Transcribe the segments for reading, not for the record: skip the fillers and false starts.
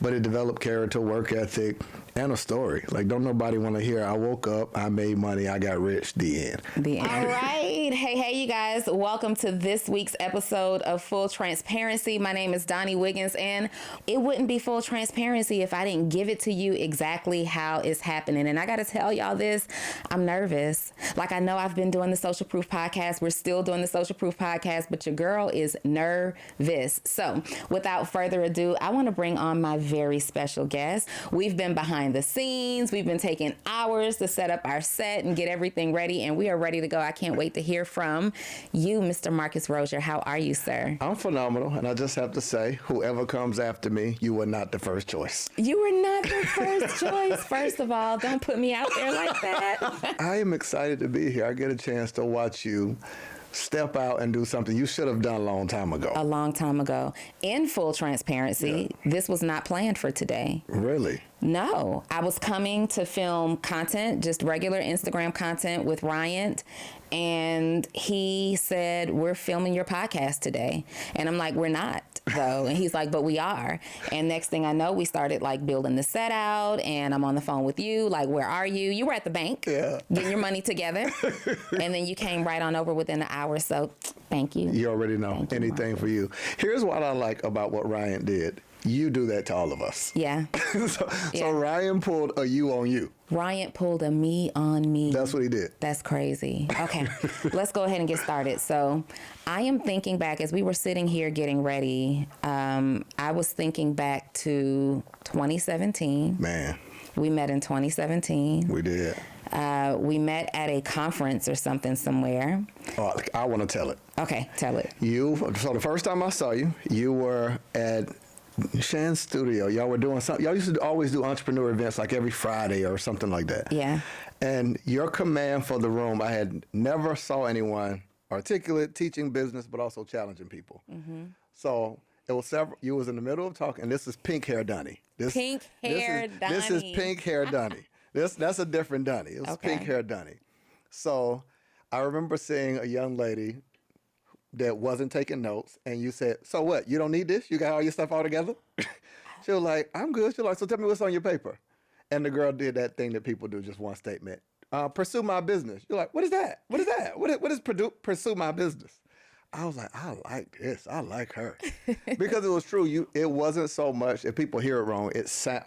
but it developed character, work ethic, and a story. Like, don't nobody want to hear, I woke up, I made money, I got rich, the end. The end. All right. Hey, you guys. Welcome to this week's episode of Full Transparency. My name is Donnie Wiggins, and it wouldn't be full transparency if I didn't give it to you exactly how it's happening. And I got to tell y'all this, I'm nervous. Like, I know I've been doing the Social Proof podcast. We're still doing the Social Proof podcast, but your girl is nervous. So without further ado, I want to bring on my very special guest. We've been behind the scenes. We've been taking hours to set up our set and get everything ready, and we are ready to go. I can't wait to hear from you, Mr. Marcus Rosier. How are you, sir? I'm phenomenal, and I just have to say, whoever comes after me, you were not the first choice. You were not the first choice. First of all, don't put me out there like that. I am excited to be here. I get a chance to watch you step out and do something you should have done a long time ago. A long time ago. In full transparency, This was not planned for today. Really? No. I was coming to film content, just regular Instagram content with Ryan, and he said, we're filming your podcast today. And I'm like, we're not, though. And he's like, but we are. And next thing I know, we started like building the set out, and I'm on the phone with you. Like, where are you? You were at the bank getting your money together. And then you came right on over within an hour. So thank you. You already know. Thank you, anything Mark. for you. Here's what I like about what Ryan did. You do that to all of us. Yeah. So Ryan pulled a you on you. Ryan pulled a me on me. That's what he did. That's crazy. Okay, let's go ahead and get started. So I am thinking back as we were sitting here getting ready. I was thinking back to 2017. Man. We met in 2017. We did. We met at a conference or something somewhere. Oh, I want to tell it. Okay, tell it. So the first time I saw you, you were at Shan's studio. Y'all were doing something. Y'all used to always do entrepreneur events like every Friday or something like that. Yeah. And your command for the room, I had never saw anyone articulate, teaching business, but also challenging people. Mm-hmm. So it was several. You was in the middle of talking, and this is pink hair Dunny. Pink hair Dunny. This is pink hair Dunny. That's a different Dunny. It was pink hair Dunny. So I remember seeing a young lady that wasn't taking notes, and you said, so what, you don't need this? You got all your stuff all together? She was like, I'm good. She was like, so tell me what's on your paper. And the girl did that thing that people do, just one statement. Pursue my business. You're like, what is that? What is that? What is pursue my business? I was like, I like this. I like her. Because it was true. It wasn't so much, if people hear it wrong,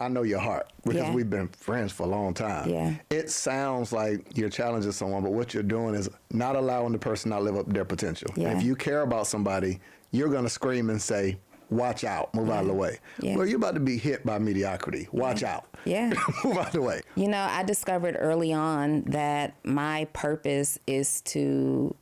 I know your heart, because we've been friends for a long time. Yeah. It sounds like you're challenging someone, but what you're doing is not allowing the person to live up to their potential. Yeah. If you care about somebody, you're going to scream and say, watch out, move out of the way. Yeah. Well, you're about to be hit by mediocrity. Watch out. Yeah. Move out of the way. You know, I discovered early on that my purpose is to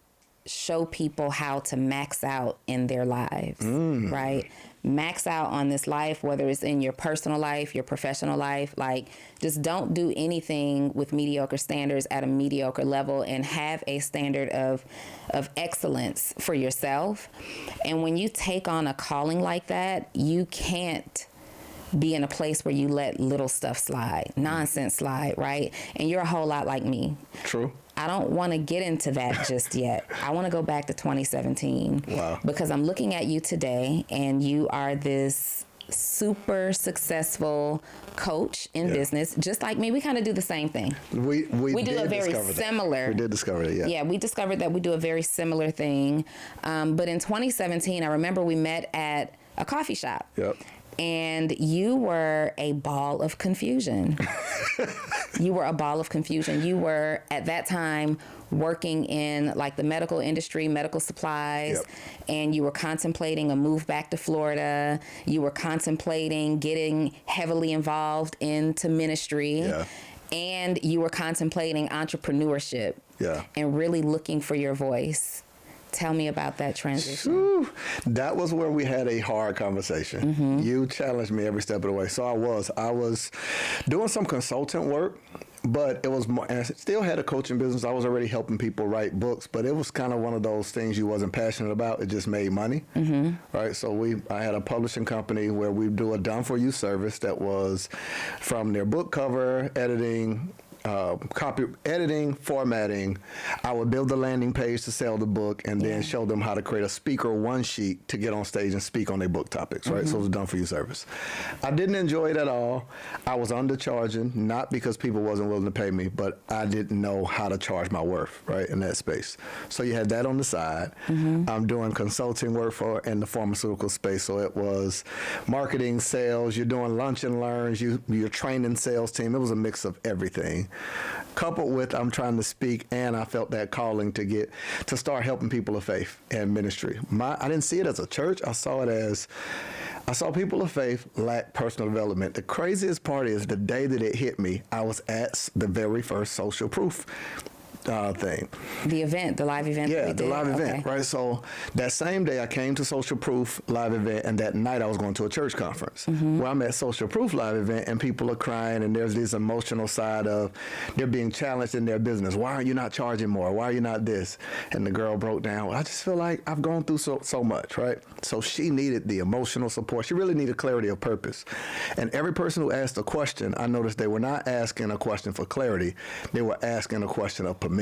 show people how to max out in their lives, right? Max out on this life, whether it's in your personal life, your professional life. Like, just don't do anything with mediocre standards at a mediocre level, and have a standard of excellence for yourself. And when you take on a calling like that, you can't be in a place where you let little stuff slide, nonsense slide, right? And you're a whole lot like me. True. I don't want to get into that just yet. I want to go back to 2017. Wow. Because I'm looking at you today, and you are this super successful coach in business, just like me. We kind of do the same thing. We do a very similar. We did discover that, yeah. Yeah, we discovered that we do a very similar thing. But in 2017, I remember we met at a coffee shop. Yep. And you were a ball of confusion. You were a ball of confusion. You were, at that time, working in like the medical industry, medical supplies, and you were contemplating a move back to Florida. You were contemplating getting heavily involved into ministry. Yeah. And you were contemplating entrepreneurship. Yeah. And really looking for your voice. Tell me about that transition. Whew. That was where we had a hard conversation. Mm-hmm. You challenged me every step of the way. So I was doing some consultant work, but it was more, and I still had a coaching business. I was already helping people write books, but it was kind of one of those things you wasn't passionate about. It just made money. Mm-hmm. Right. So I had a publishing company where we do a done for you service that was from their book cover editing, copy editing, formatting. I would build the landing page to sell the book, and then show them how to create a speaker one sheet to get on stage and speak on their book topics, right? So it was a done for you service. I didn't enjoy it at all. I was undercharging, not because people wasn't willing to pay me, but I didn't know how to charge my worth, right, in that space. So you had that on the side. I'm doing consulting work in the pharmaceutical space, so it was marketing, sales, you're doing lunch and learns, you're training sales team. It was a mix of everything. Coupled with I'm trying to speak, and I felt that calling to start helping people of faith and ministry. I didn't see it as a church. I saw people of faith lack personal development. The craziest part is the day that it hit me, I was at the very first social proof thing. The live event. Yeah, the live event, right? So that same day I came to Social Proof live event, and that night I was going to a church conference. Well, I'm at Social Proof live event, and people are crying, and there's this emotional side of they're being challenged in their business. Why are you not charging more? Why are you not this? And the girl broke down. I just feel like I've gone through so much, right? So she needed the emotional support. She really needed clarity of purpose. And every person who asked a question, I noticed they were not asking a question for clarity. They were asking a question of permission.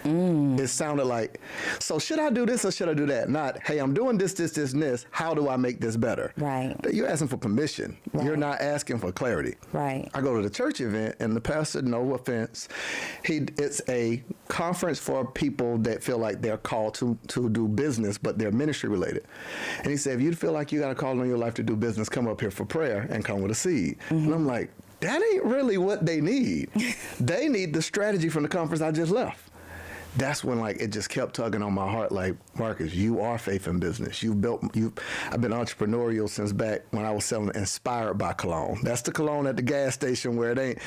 It sounded like, so should I do this or should I do that? Not, hey, I'm doing this, and this. How do I make this better? Right. You're asking for permission. Right. You're not asking for clarity. Right. I go to the church event, and the pastor, no offense, it's a conference for people that feel like they're called to do business, but they're ministry related. And he said, if you feel like you got a call on your life to do business, come up here for prayer and come with a seed. And I'm like, that ain't really what they need. They need the strategy from the conference I just left. That's when it just kept tugging on my heart. Like, Marcus, you are faith in business. I've been entrepreneurial since back when I was selling Inspired by cologne. That's the cologne at the gas station where it ain't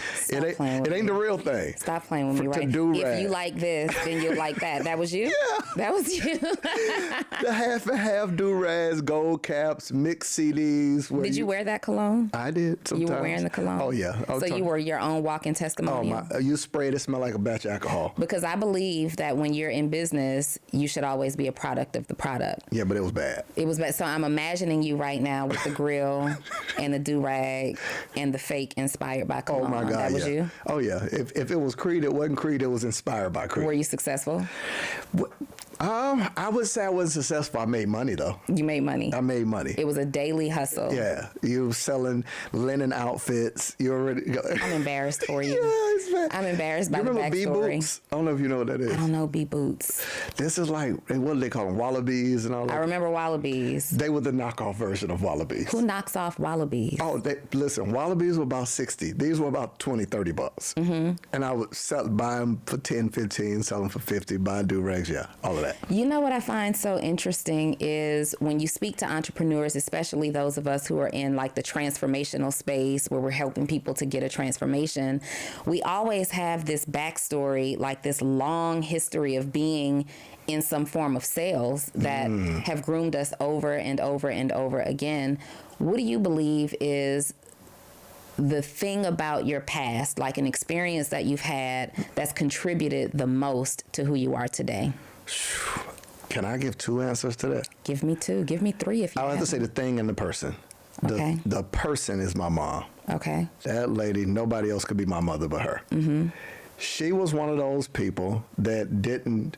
the real thing. Stop playing with me, right? If you like this, then you'll like that. That was you? Yeah. That was you. The half and half do-rags, gold caps, mixed CDs. Did you wear that cologne? I did sometimes. You were wearing the cologne? Oh, yeah. So you were your own walking testimonial? Oh, you sprayed it, smell like a batch of alcohol. Because I believe that when you're in business, you should always be a product of the product. Yeah, but it was bad. It was bad. So I'm imagining you right now with the grill and the do-rag and the fake Inspired by cologne. Oh, my God, That was you? Oh, yeah. If it was Creed, it wasn't Creed. It was Inspired by Creed. Were you successful? I would say I wasn't successful. I made money, though. You made money? I made money. It was a daily hustle. Yeah. You were selling linen outfits. You already... I'm embarrassed for you. Yeah, it's bad. I'm embarrassed by the remember backstory. B-Boots? I don't know if you know what that is. I don't know B-Boots. This is like, what do they call them? Wallabies and all that? I remember Wallabies. They were the knockoff version of Wallabies. Who knocks off Wallabies? Oh, listen, Wallabies were about 60. These were about 20, 30 bucks. And I would buy them for 10, 15, sell them for 50, buy do-rags, yeah, all of that. You know what I find so interesting is when you speak to entrepreneurs, especially those of us who are in the transformational space where we're helping people to get a transformation, we always have this backstory, this long history of being in some form of sales that have groomed us over and over and over again. What do you believe is the thing about your past, an experience that you've had that's contributed the most to who you are today? Can I give two answers to that? Give me two. Give me three if you I'll have to say the thing and the person. Okay. The person is my mom. Okay. That lady, nobody else could be my mother but her. She was one of those people that didn't...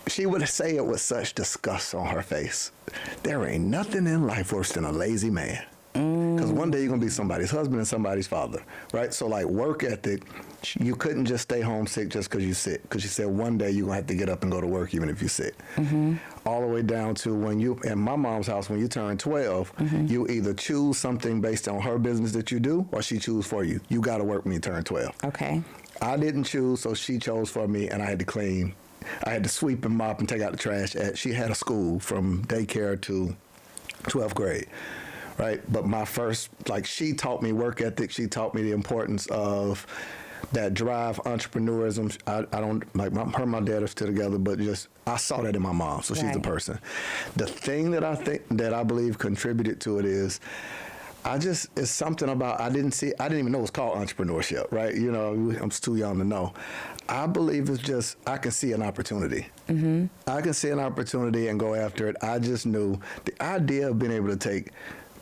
She would say it with such disgust on her face. There ain't nothing in life worse than a lazy man. Because one day you're going to be somebody's husband and somebody's father, right? So work ethic, you couldn't just stay home sick just because you're sick. Because she said one day you're going to have to get up and go to work even if you're sick. All the way down to when in my mom's house, when you turn 12, you either choose something based on her business that you do or she choose for you. You got to work when you turn 12. Okay. I didn't choose, so she chose for me, and I had to clean. I had to sweep and mop and take out the trash. She had a school from daycare to 12th grade. Right. But my first, she taught me work ethic. She taught me the importance of that drive, entrepreneurism. I don't her and my dad are still together, but I saw that in my mom. So she's the person. The thing that I believe contributed to it is it's something about, I didn't even know it was called entrepreneurship, right? I'm too young to know. I believe it's just, I can see an opportunity. I can see an opportunity and go after it. I just knew the idea of being able to take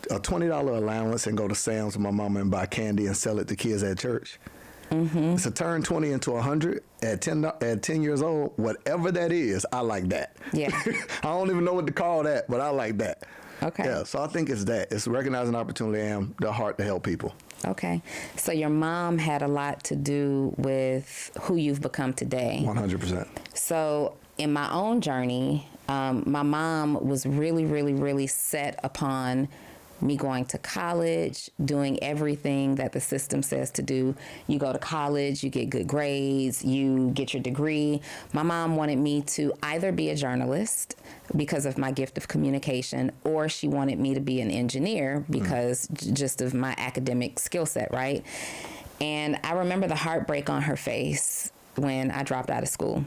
a $20 allowance and go to Sam's with my mama and buy candy and sell it to kids at church. It's a turn 20 into 100 at 10 years old. Whatever that is, I like that. Yeah. I don't even know what to call that, but I like that. Okay. Yeah, so I think it's that. It's recognizing opportunity and the heart to help people. Okay. So your mom had a lot to do with who you've become today. 100%. So in my own journey, my mom was really, really, really set upon me going to college, doing everything that the system says to do. You go to college, you get good grades, you get your degree. My mom wanted me to either be a journalist because of my gift of communication, or she wanted me to be an engineer because just of my academic skill set, right? And I remember the heartbreak on her face when I dropped out of school.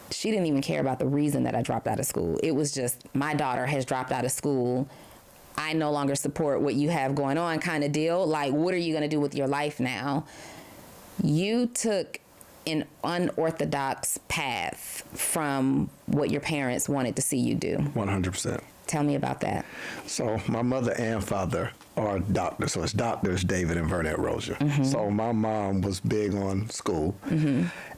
She didn't even care about the reason that I dropped out of school. It was just, my daughter has dropped out of school. I no longer support what you have going on kind of deal. Like, what are you going to do with your life now? You took an unorthodox path from what your parents wanted to see you do. 100%. Tell me about that. So my mother and father are doctors. So it's doctors, David and Vernette Rosier. So my mom was big on school.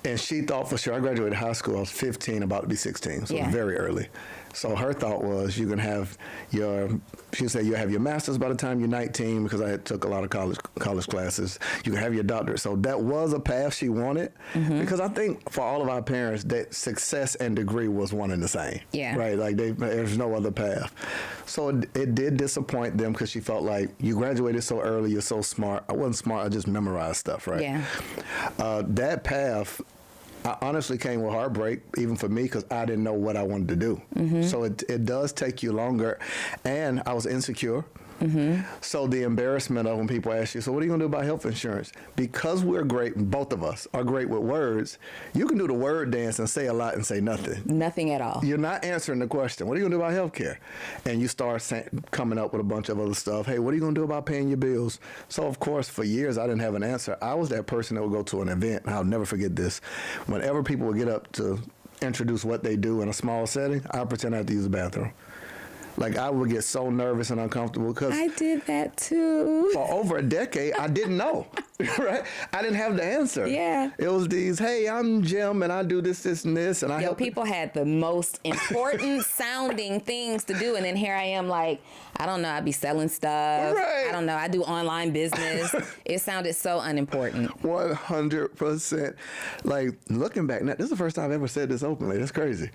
And she thought for sure, I graduated high school, I was 15, about to be 16. So it was very early. So her thought was you can have she said you'll have your master's by the time you're 19, because I took a lot of college classes. You can have your doctorate. So that was a path she wanted, because I think for all of our parents that success and degree was one and the same. Yeah. Right? Like there's no other path. So it did disappoint them, because she felt like you graduated so early, you're so smart. I wasn't smart, I just memorized stuff, right? Yeah. That path, I honestly came with heartbreak, even for me, because I didn't know what I wanted to do. So it does take you longer. And I was insecure. So the embarrassment of when people ask you, so what are you going to do about health insurance? Because we're great, both of us are great with words, you can do the word dance and say a lot and say nothing. Nothing at all. You're not answering the question. What are you going to do about health care? And you start coming up with a bunch of other stuff. Hey, what are you going to do about paying your bills? So, of course, for years, I didn't have an answer. I was that person that would go to an event, and I'll never forget this. Whenever people would get up to introduce what they do in a small setting, I pretend I have to use the bathroom. Like, I would get so nervous and uncomfortable, because I did that too. for over a decade, I didn't know, right? I didn't have the answer. Yeah. It was these, hey, I'm Jim, and I do this, this, and this, and I help People had the most important sounding things to do, and then here I am, like, I don't know, I be selling stuff. Right. I don't know, I do online business. It sounded so unimportant. 100%. Like, looking back, now, this is the first time I've ever said this openly. That's crazy.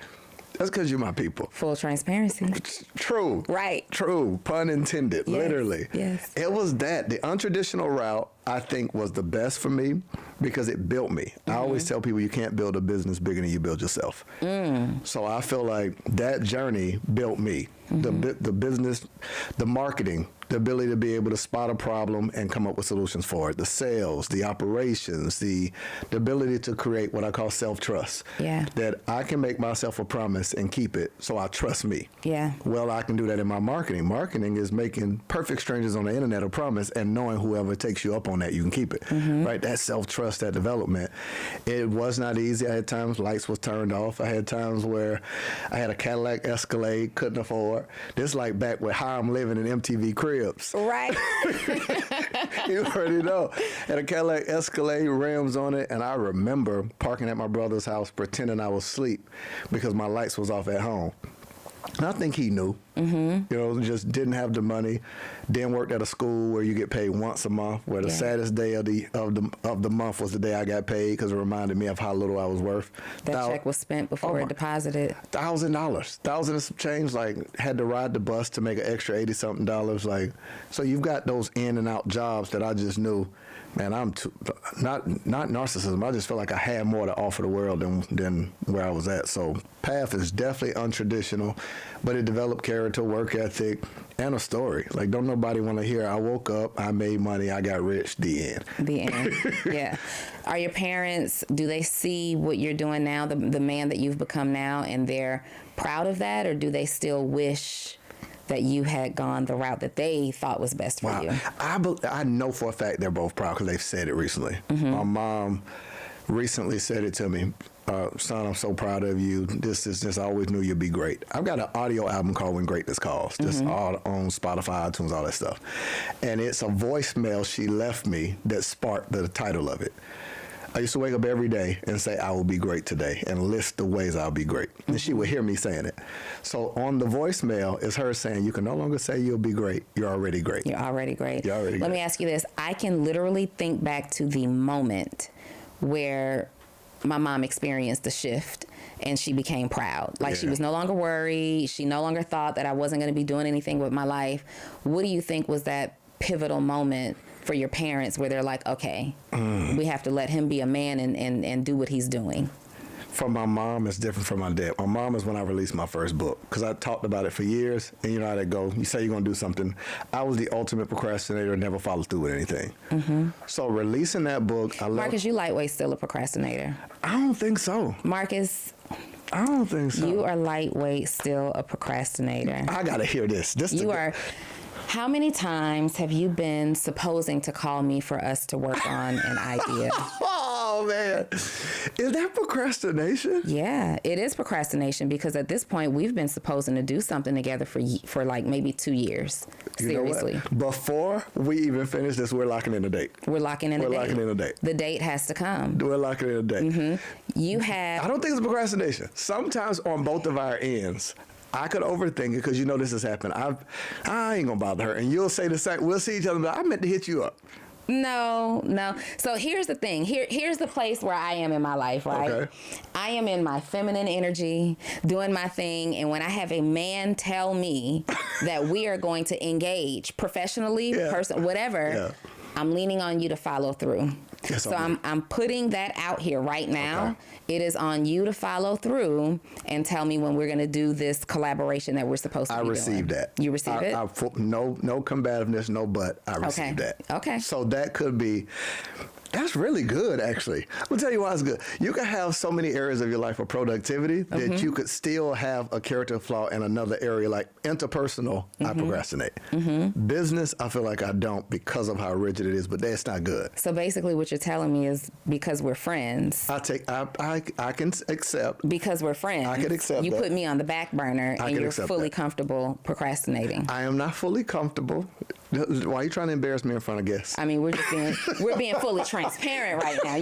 That's because you're my people. Full transparency. True. Right. True. Pun intended. Yes. Literally. Yes. It was that. The untraditional route, I think, was the best for me, because it built me. I always tell people you can't build a business bigger than you build yourself. So I feel like that journey built me. The business, the marketing, the ability to be able to spot a problem and come up with solutions for it, the sales, the operations, the ability to create what I call self-trust. Yeah. That I can make myself a promise and keep it, so I trust me. Yeah. Well, I can do that in my marketing. Marketing is making perfect strangers on the internet a promise, and knowing whoever takes you up on that, you can keep it. Right? That self-trust, that development. It was not easy. I had times lights was turned off. I had times where I had a Cadillac Escalade, couldn't afford. This like back with How I'm Living in MTV Cribs. Right. You already know. Had a Cadillac Escalade, rims on it, and I remember parking at my brother's house pretending I was asleep because my lights was off at home. And I think he knew. You know, just didn't have the money. Then worked at a school where you get paid once a month, where the saddest day of the month was the day I got paid, because it reminded me of how little I was worth. That check was spent before it deposited. $1,000, $1,000 and some change. Like, had to ride the bus to make an extra $80-something. Like, so you've got those in and out jobs that I just knew, man, I'm not narcissism. I just felt like I had more to offer the world than where I was at. So path is definitely untraditional, but it developed character, work ethic, and a story. Like, don't nobody want to hear, I woke up, I made money, I got rich, the end. The end. Yeah. Are your parents, do they see what you're doing now, the man that you've become now, and they're proud of that, or do they still wish that you had gone the route that they thought was best for you? I know for a fact they're both proud, because they've said it recently. My mom recently said it to me. son, I'm so proud of you. This is just, I always knew you'd be great. I've got an audio album called When Greatness Calls, just all on Spotify, iTunes, all that stuff. And it's a voicemail she left me that sparked the title of it. I used to wake up every day and say, I will be great today, and list the ways I'll be great. And she would hear me saying it. So on the voicemail is her saying, you can no longer say you'll be great. You're already great. You're already great. You're already Let great. me ask you this. I can literally think back to the moment where my mom experienced the shift and she became proud. Like, she was no longer worried. She no longer thought that I wasn't going to be doing anything with my life. What do you think was that pivotal moment for your parents where they're like, okay, we have to let him be a man and do what he's doing? For my mom, it's different from my dad. My mom is when I released my first book, because I talked about it for years, and you know how that go. You say you're going to do something. I was the ultimate procrastinator and never followed through with anything. So releasing that book, Marcus, you lightweight still a procrastinator. I don't think so. Marcus, I don't think so. you are lightweight still a procrastinator. I got to hear this. You are. How many times have you been supposing to call me for us to work on an idea? Oh, man. Is that procrastination? Yeah, it is procrastination, because at this point we've been supposing to do something together for like maybe 2 years. Seriously. You know what? Before we even finish this, we're locking in a date. We're locking in a date. We're locking in a date. The date has to come. We're locking in a date. You have... I don't think it's procrastination. Sometimes on both of our ends, I could overthink it because you know this has happened. I ain't gonna bother her, and you'll say the same. We'll see each other, but I meant to hit you up. No. So here's the thing. Here's the place where I am in my life, right? Okay. I am in my feminine energy, doing my thing, and when I have a man tell me that we are going to engage professionally, whatever, I'm leaning on you to follow through. Yes, so I'm putting that out here right now. Okay. It is on you to follow through and tell me when we're going to do this collaboration that we're supposed to be doing. I received that. You received it? No combativeness, no but. I received that. Okay. So that could be... That's really good, actually. I'm going to tell you why it's good. You can have so many areas of your life of productivity that you could still have a character flaw in another area, like interpersonal, I procrastinate. Business, I feel like I don't because of how rigid it is, but that's not good. So basically what you're telling me is because we're friends. I can accept. Because we're friends. I can accept You that. put me on the back burner and you're fully comfortable procrastinating. I am not fully comfortable. Why are you trying to embarrass me in front of guests? I mean, we're being fully transparent right now.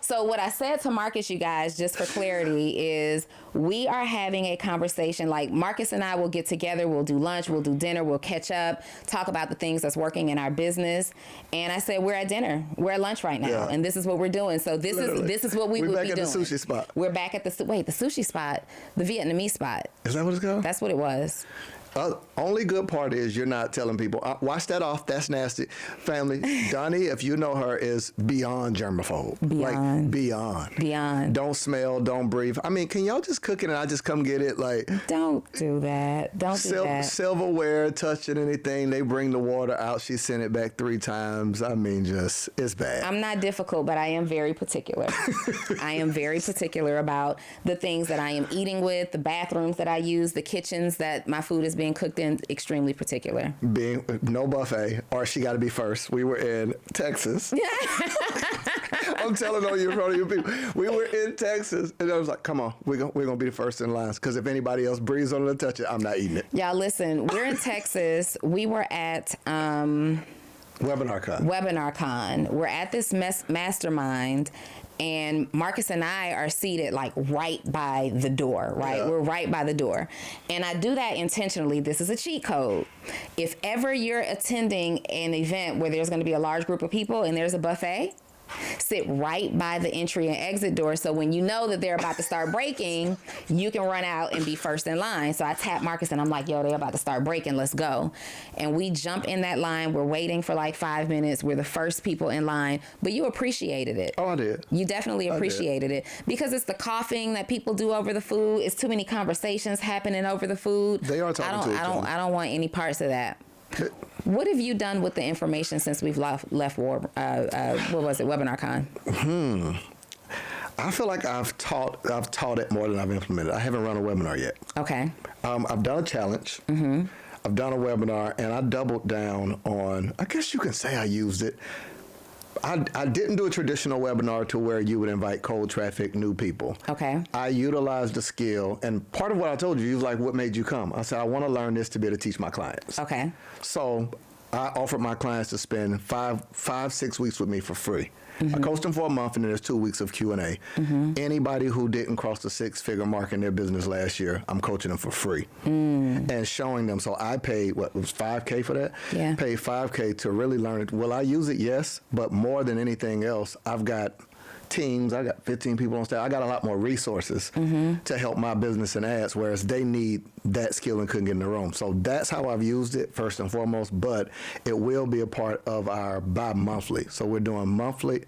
So what I said to Marcus, you guys, just for clarity, is we are having a conversation. Like, Marcus and I will get together, we'll do lunch, we'll do dinner, we'll catch up, talk about the things that's working in our business. And I said, we're at dinner, we're at lunch right now, and this is what we're doing. So this is what we would be doing. We're back at the sushi spot. We're back at the sushi spot, the Vietnamese spot. Is that what it's called? That's what it was. Only good part is you're not telling people, wash that off, that's nasty. Family, Donnie, if you know her, is beyond germaphobe. Beyond. Like, Beyond. Don't smell, don't breathe. I mean, can y'all just cook it and I just come get it? Like, don't do that. Don't do that. Silverware, touching anything, they bring the water out, she sent it back 3 times. I mean, just, it's bad. I'm not difficult, but I am very particular. I am very particular about the things that I am eating with, the bathrooms that I use, the kitchens that my food is being cooked in, extremely particular. No buffet, or she got to be first. We were in Texas. I'm telling on you in front of you people. We were in Texas, and I was like, come on, we're gonna be the first in line, because if anybody else breathes on it and touch it, I'm not eating it. Y'all, listen, we're in Texas. We were at... WebinarCon. We're at this mastermind, and Marcus and I are seated like right by the door, right? Yeah. We're right by the door. And I do that intentionally. This is a cheat code. If ever you're attending an event where there's going to be a large group of people and there's a buffet, sit right by the entry and exit door, so when you know that they're about to start breaking, you can run out and be first in line. So I tap Marcus and I'm like, yo, they're about to start breaking, let's go. And we jump in that line. We're waiting for like 5 minutes. We're the first people in line, but you appreciated it. Oh, I did. You definitely appreciated it, because it's the coughing that people do over the food. It's too many conversations happening over the food. They are talking to each other. I don't want any parts of that. What have you done with the information since we've left WebinarCon? I feel like I've taught it more than I've implemented. I haven't run a webinar yet. Okay. I've done a challenge. I've done a webinar, and I doubled down on, I guess you can say I used it. I didn't do a traditional webinar to where you would invite cold traffic, new people. Okay. I utilized the skill, and part of what I told you, you was like, what made you come? I said, I want to learn this to be able to teach my clients. Okay. So I offered my clients to spend 6 weeks with me for free. I coached them for a month, and then there's 2 weeks of Q&A. Anybody who didn't cross the six-figure mark in their business last year, I'm coaching them for free and showing them. So I paid, what, it was $5K for that? Yeah. Paid $5K to really learn it. Will I use it? Yes. But more than anything else, I've got teams. I got 15 people on staff. I got a lot more resources to help my business and ads, whereas they need that skill and couldn't get in the room. So that's how I've used it first and foremost, but it will be a part of our bi-monthly. So we're doing a monthly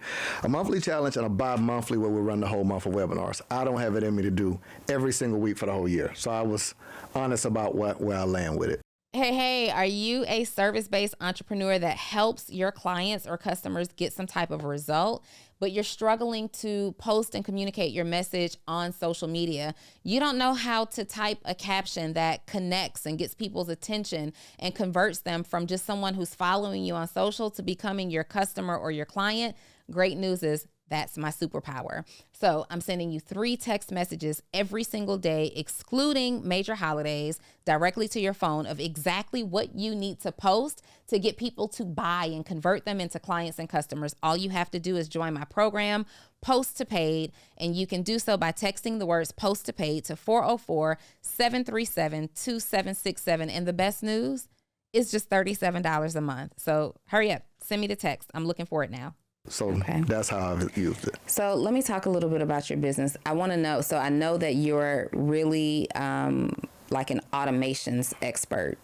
challenge and a bi-monthly where we run the whole month of webinars. I don't have it in me to do every single week for the whole year. So I was honest about where I land with it. Hey, are you a service-based entrepreneur that helps your clients or customers get some type of result, but you're struggling to post and communicate your message on social media? You don't know how to type a caption that connects and gets people's attention and converts them from just someone who's following you on social to becoming your customer or your client? Great news is that's my superpower. So I'm sending you 3 text messages every single day, excluding major holidays, directly to your phone of exactly what you need to post to get people to buy and convert them into clients and customers. All you have to do is join my program, Post to Paid, and you can do so by texting the words Post to Paid to 404-737-2767. And the best news is just $37 a month. So hurry up, send me the text. I'm looking for it now. So that's how I've used it. So let me talk a little bit about your business. I want to know, so I know that you're really like an automations expert.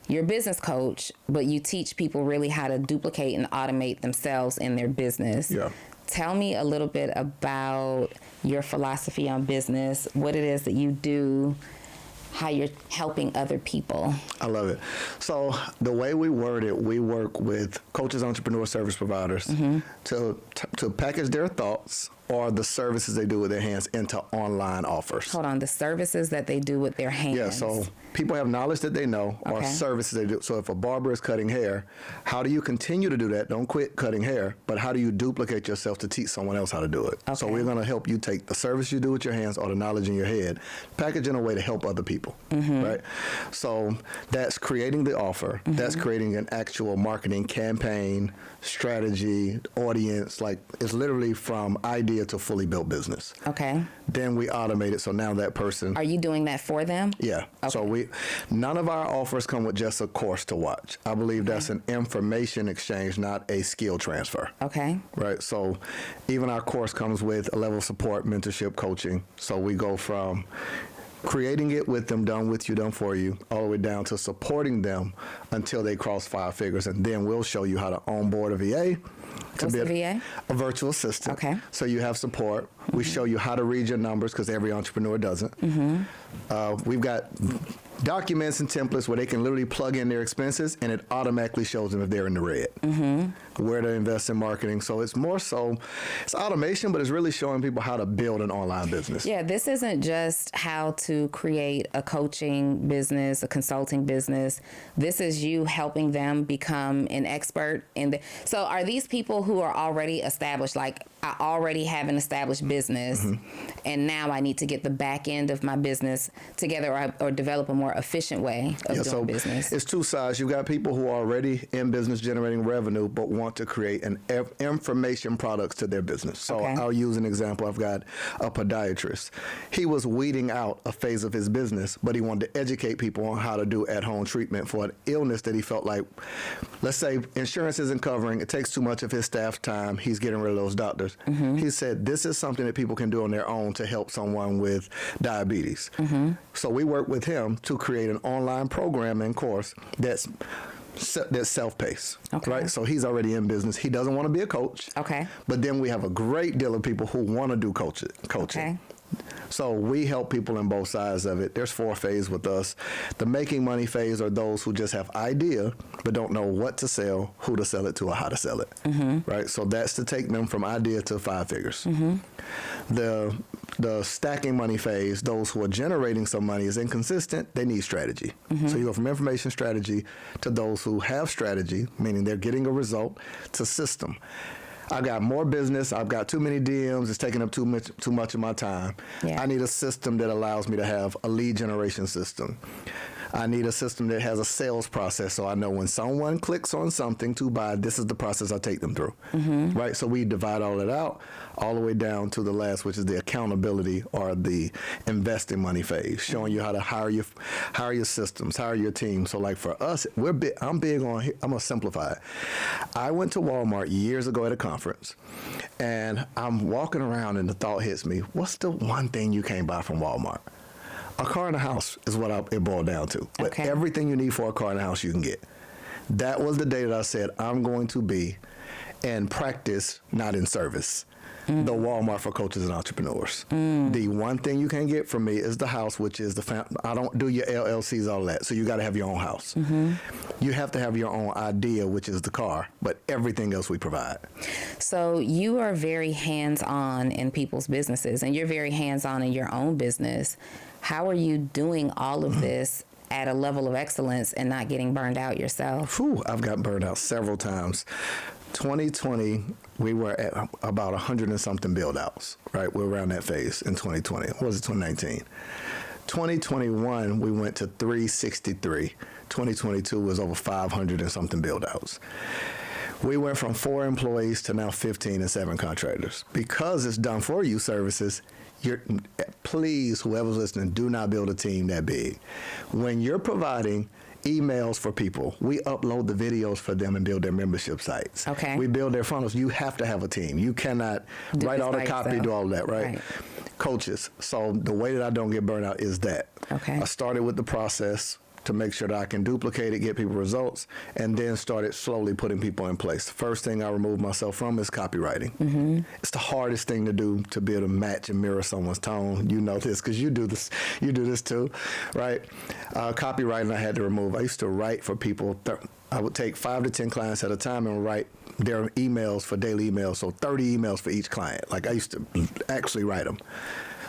You're a business coach, but you teach people really how to duplicate and automate themselves in their business. Yeah. Tell me a little bit about your philosophy on business, what it is that you do, how you're helping other people. I love it. So the way we word it, we work with coaches, entrepreneurs, service providers to package their thoughts or the services they do with their hands into online offers. Hold on, the services that they do with their hands. Yeah, so people have knowledge that they know or services they do. So if a barber is cutting hair, how do you continue to do that? Don't quit cutting hair, but how do you duplicate yourself to teach someone else how to do it? Okay. So we're going to help you take the service you do with your hands or the knowledge in your head, package in a way to help other people, right? So that's creating the offer. That's creating an actual marketing campaign, strategy, audience. Like it's literally from idea to fully built business. Okay. Then we automate it. So now that person. Are you doing that for them? Yeah. Okay. So none of our offers come with just a course to watch. I believe that's an information exchange, not a skill transfer. Okay. Right. So even our course comes with a level of support, mentorship, coaching. So we go from creating it with them, done with you, done for you, all the way down to supporting them until they cross 5 figures. And then we'll show you how to onboard a VA. What's a VA? A virtual assistant. Okay. So you have support. We show you how to read your numbers because every entrepreneur doesn't. We've got documents and templates where they can literally plug in their expenses and it automatically shows them if they're in the red. Where to invest in marketing. So it's more so, it's automation, but it's really showing people how to build an online business. Yeah, this isn't just how to create a coaching business, a consulting business. This is you helping them become an expert in the. So are these people who are already established, like I already have an established business and now I need to get the back end of my business together or develop a more efficient way of doing business? It's 2 sides. You've got people who are already in business generating revenue but want to create an information products to their business. So I'll use an example. I've got a podiatrist. He was weeding out a phase of his business, but he wanted to educate people on how to do at-home treatment for an illness that he felt like, let's say insurance isn't covering, it takes too much of his staff time, he's getting rid of those doctors. He said, this is something that people can do on their own to help someone with diabetes. So we work with him to create an online program and course that's self-paced, right? So he's already in business. He doesn't want to be a coach. But then we have a great deal of people who want to do coaching. So we help people in both sides of it. There's 4 phases with us. The making money phase are those who just have idea but don't know what to sell, who to sell it to, or how to sell it, right? So that's to take them from idea to 5 figures. The stacking money phase, those who are generating some money is inconsistent, they need strategy. So you go from information strategy to those who have strategy, meaning they're getting a result, to system. I got more business. I've got too many DMs. It's taking up too much of my time. Yeah. I need a system that allows me to have a lead generation system. I need a system that has a sales process, so I know when someone clicks on something to buy, this is the process I take them through, right? So we divide all that out, all the way down to the last, which is the accountability or the investing money phase, showing you how to hire your systems, hire your team. So like for us, I'm big on, I'm gonna simplify it. I went to Walmart years ago at a conference, and I'm walking around and the thought hits me, what's the one thing you can't buy from Walmart? A car and a house is what it boiled down to. But everything you need for a car and a house, you can get. That was the day that I said, I'm going to be in practice, not in service. The Walmart for coaches and entrepreneurs. The one thing you can't get from me is the house, which is I don't do your LLCs, all that. So you got to have your own house. You have to have your own idea, which is the car, but everything else we provide. So you are very hands-on in people's businesses, and you're very hands-on in your own business. How are you doing all of this at a level of excellence and not getting burned out yourself? I've gotten burned out several times. 2020, we were at about 100 and something build outs, right? We're around that phase in 2020. What was it, 2019? 2021, we went to 363. 2022 was over 500 and something build outs. We went from 4 employees to now 15 and 7 contractors. Because it's done for you services, please, whoever's listening, do not build a team that big. When you're providing emails for people, we upload the videos for them and build their membership sites. Okay. We build their funnels. You have to have a team. You cannot write all the copy, do all that, right? Coaches. So the way that I don't get burnt out is that. Okay. I started with the process to make sure that I can duplicate it, get people results, and then started slowly putting people in place. The first thing I removed myself from is copywriting. It's the hardest thing to do, to be able to match and mirror someone's tone. You know this because you do this too, right? Copywriting I had to remove. I used to write for people. I would take 5 to 10 clients at a time and write their emails for daily emails, so 30 emails for each client. Like I used to actually write them.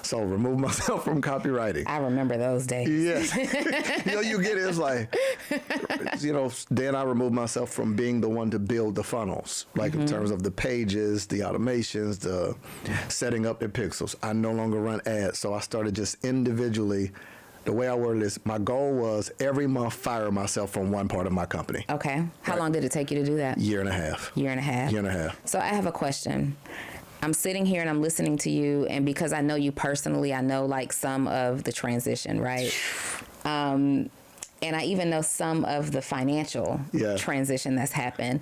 So remove myself from copywriting. I remember those days. Yes. You get it. It's like, then I remove myself from being the one to build the funnels, like in terms of the pages, the automations, the setting up the pixels. I no longer run ads. So I started just individually. The way I worded this, my goal was every month fire myself from one part of my company. Okay. How long did it take you to do that? Year and a half. Year and a half. So I have a question. I'm sitting here and I'm listening to you, and because I know you personally, I know like some of the transition, right? And I even know some of the financial transition that's happened.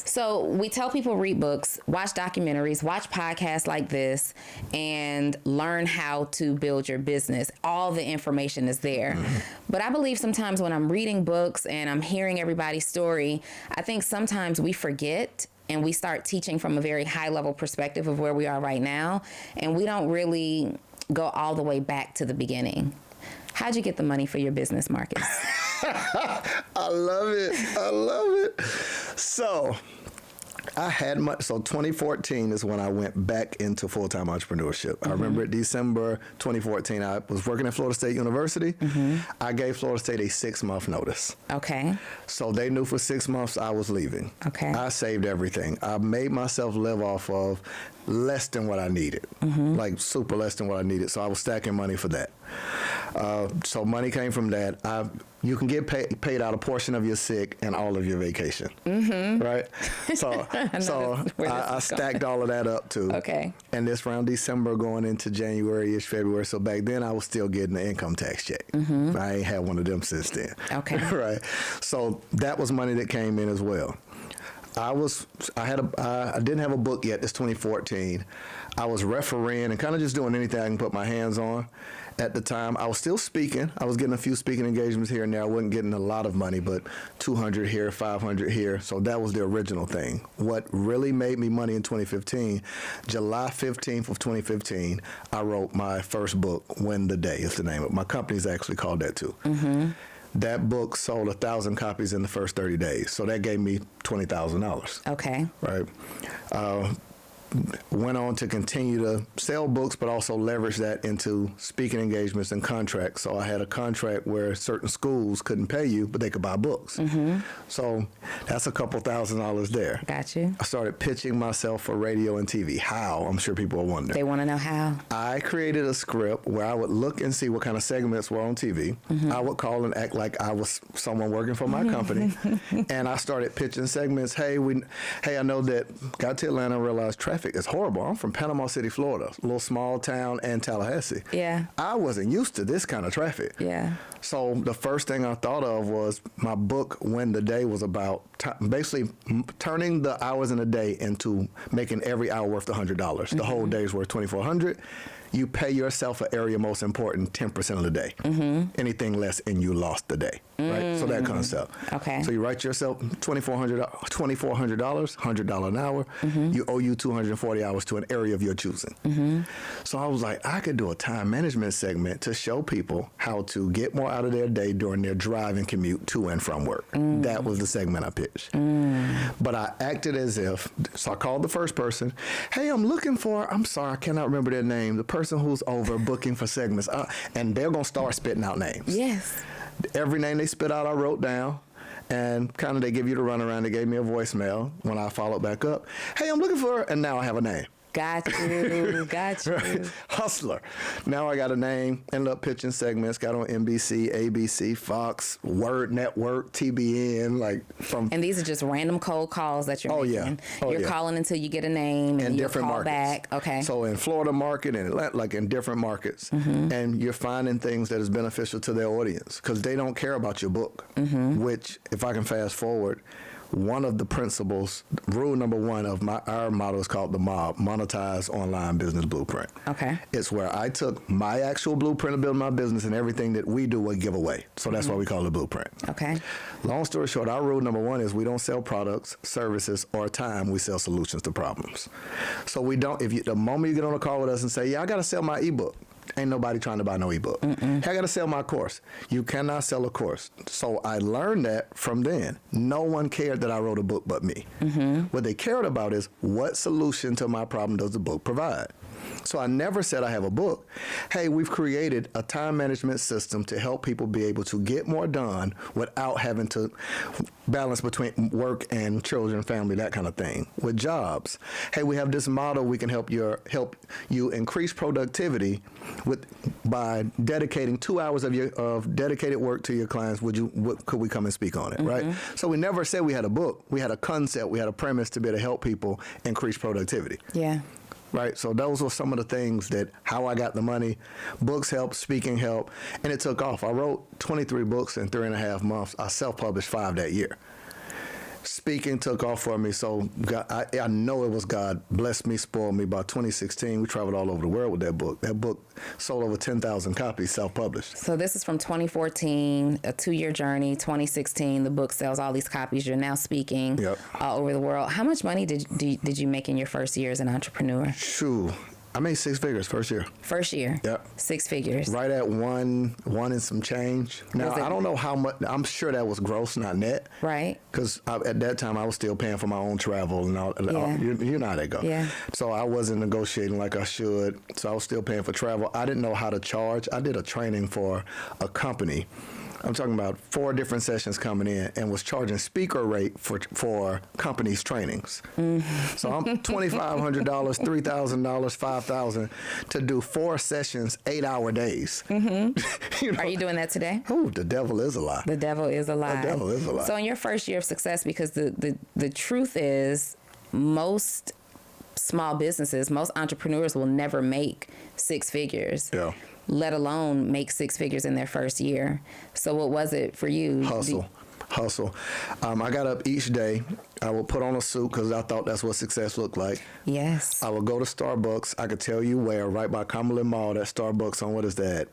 So we tell people read books, watch documentaries, watch podcasts like this, and learn how to build your business. All the information is there. But I believe sometimes when I'm reading books and I'm hearing everybody's story, I think sometimes we forget and we start teaching from a very high level perspective of where we are right now. And we don't really go all the way back to the beginning. How'd you get the money for your business, Marcus? I love it. So I had so 2014 is when I went back into full-time entrepreneurship. I remember December 2014, I was working at Florida State University. I gave Florida State a 6-month notice. Okay. So they knew for 6 months I was leaving. Okay. I saved everything. I made myself live off of less than what I needed, like super less than what I needed. So I was stacking money for that. So money came from that. You can get paid out a portion of your sick and all of your vacation, right? So I stacked all of that up too. Okay. And this around December going into January-ish, February. So back then I was still getting the income tax check. I ain't had one of them since then. Okay. Right. So that was money that came in as well. I didn't have a book yet. This 2014. I was refereeing and kind of just doing anything I can put my hands on. At the time, I was still speaking. I was getting a few speaking engagements here and there. I wasn't getting a lot of money, but 200 here, 500 here. So that was the original thing. What really made me money in 2015, July 15th of 2015, I wrote my first book, Win the Day is the name of it. My company's actually called that too. That book sold 1,000 copies in the first 30 days. So that gave me $20,000. Okay. Right. went on to continue to sell books, but also leverage that into speaking engagements and contracts. So I had a contract where certain schools couldn't pay you, but they could buy books. So that's a couple $1,000s there. Got you. I started pitching myself for radio and TV. How? I'm sure people are wondering. They want to know how. I created a script where I would look and see what kind of segments were on TV. I would call and act like I was someone working for my company. And I started pitching segments. Hey, I know that got to Atlanta and realized traffic is horrible. I'm from Panama City, Florida, a little small town, and Tallahassee. Yeah. I wasn't used to this kind of traffic. Yeah. So the first thing I thought of was my book, When the Day, was about basically turning the hours in a day into making every hour worth $100. The whole day's worth $2,400. You pay yourself an area most important 10% of the day. Anything less and you lost the day, right? So that concept. Okay. So you write yourself $2,400, $100 an hour. You owe you 240 hours to an area of your choosing. So I was like, I could do a time management segment to show people how to get more out of their day during their drive and commute to and from work. That was the segment I pitched. But I acted as if, so I called the first person. Hey, I'm sorry, I cannot remember their name. The person who's over booking for segments, and they're gonna start spitting out names. Yes. Every name they spit out, I wrote down, and kind of they give you the runaround. They gave me a voicemail when I followed back up. Hey, I'm looking for, and now I have a name. Got you. Got you. Right? Hustler. Now I got a name, ended up pitching segments, got on NBC, ABC, Fox, Word Network, TBN, And these are just random cold calls that you're making. You're calling until you get a name and different you'll call markets. back. Okay. So in Florida market and Atlanta, in different markets, and you're finding things that is beneficial to their audience because they don't care about your book, which, if I can fast forward, one of the principles, rule number one of our motto is called the MOB, Monetize Online Business Blueprint. Okay. It's where I took my actual blueprint of building my business and everything that we do, we give away. So that's why we call it a blueprint. Okay. Long story short, our rule number one is we don't sell products, services, or time. We sell solutions to problems. So we don't, the moment you get on a call with us and say, yeah, I got to sell my ebook. Ain't nobody trying to buy no ebook. Hey, I got to sell my course. You cannot sell a course. So I learned that from then. No one cared that I wrote a book but me. What they cared about is what solution to my problem does the book provide? So I never said I have a book. Hey, we've created a time management system to help people be able to get more done without having to balance between work and children, family, that kind of thing. With jobs, hey, we have this model we can help you increase productivity by dedicating 2 hours of dedicated work to your clients. Could we come and speak on it, right? So we never said we had a book. We had a concept. We had a premise to be able to help people increase productivity. Yeah. Right, so those were some of the things that how I got the money. Books help, speaking help, and it took off. I wrote 23 books in 3.5 months. I self-published 5 that year. Speaking took off for me, so I know it was God blessed me, spoiled me. By 2016, we traveled all over the world with that book. That book sold over 10,000 copies, self-published. So this is from 2014, a 2-year journey. 2016, the book sells all these copies. You're now speaking all over the world. How much money did you make in your first year as an entrepreneur? Shoo. I made 6 figures first year. First year? Yep. 6 figures. Right at one and some change. Now, I don't know how much. I'm sure that was gross, not net. Right. Because at that time, I was still paying for my own travel and all. Yeah. You know how they go. Yeah. So I wasn't negotiating like I should. So I was still paying for travel. I didn't know how to charge. I did a training for a company. I'm talking about 4 different sessions coming in and was charging speaker rate for companies' trainings. So I'm $2,500, $3,000, $5,000 to do 4 sessions, 8-hour days. You know? Are you doing that today? Oh, the devil is a lie. The devil is a lie. The devil is a lie. So in your first year of success, because the truth is most small businesses, most entrepreneurs will never make 6 figures. Yeah. Let alone make 6 figures in their first year. So what was it for you? Hustle. I got up each day. I would put on a suit because I thought that's what success looked like. Yes. I would go to Starbucks. I could tell you where, right by Cumberland Mall, that Starbucks on, what is that?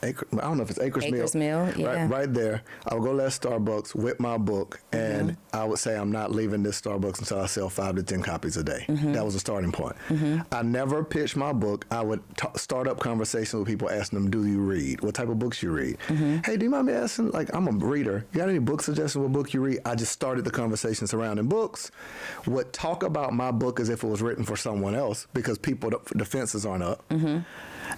I don't know if it's Acres Mill. Acres Mill, yeah. Right there. I would go to that Starbucks with my book, and I would say, I'm not leaving this Starbucks until I sell 5 to 10 copies a day. That was a starting point. I never pitched my book. I would start up conversations with people, asking them, do you read? What type of books you read? Hey, do you mind me asking? Like, I'm a reader. You got any book suggestions? What book you read? I just started the conversation surrounding books. Would talk about my book as if it was written for someone else, because people, the fences aren't up.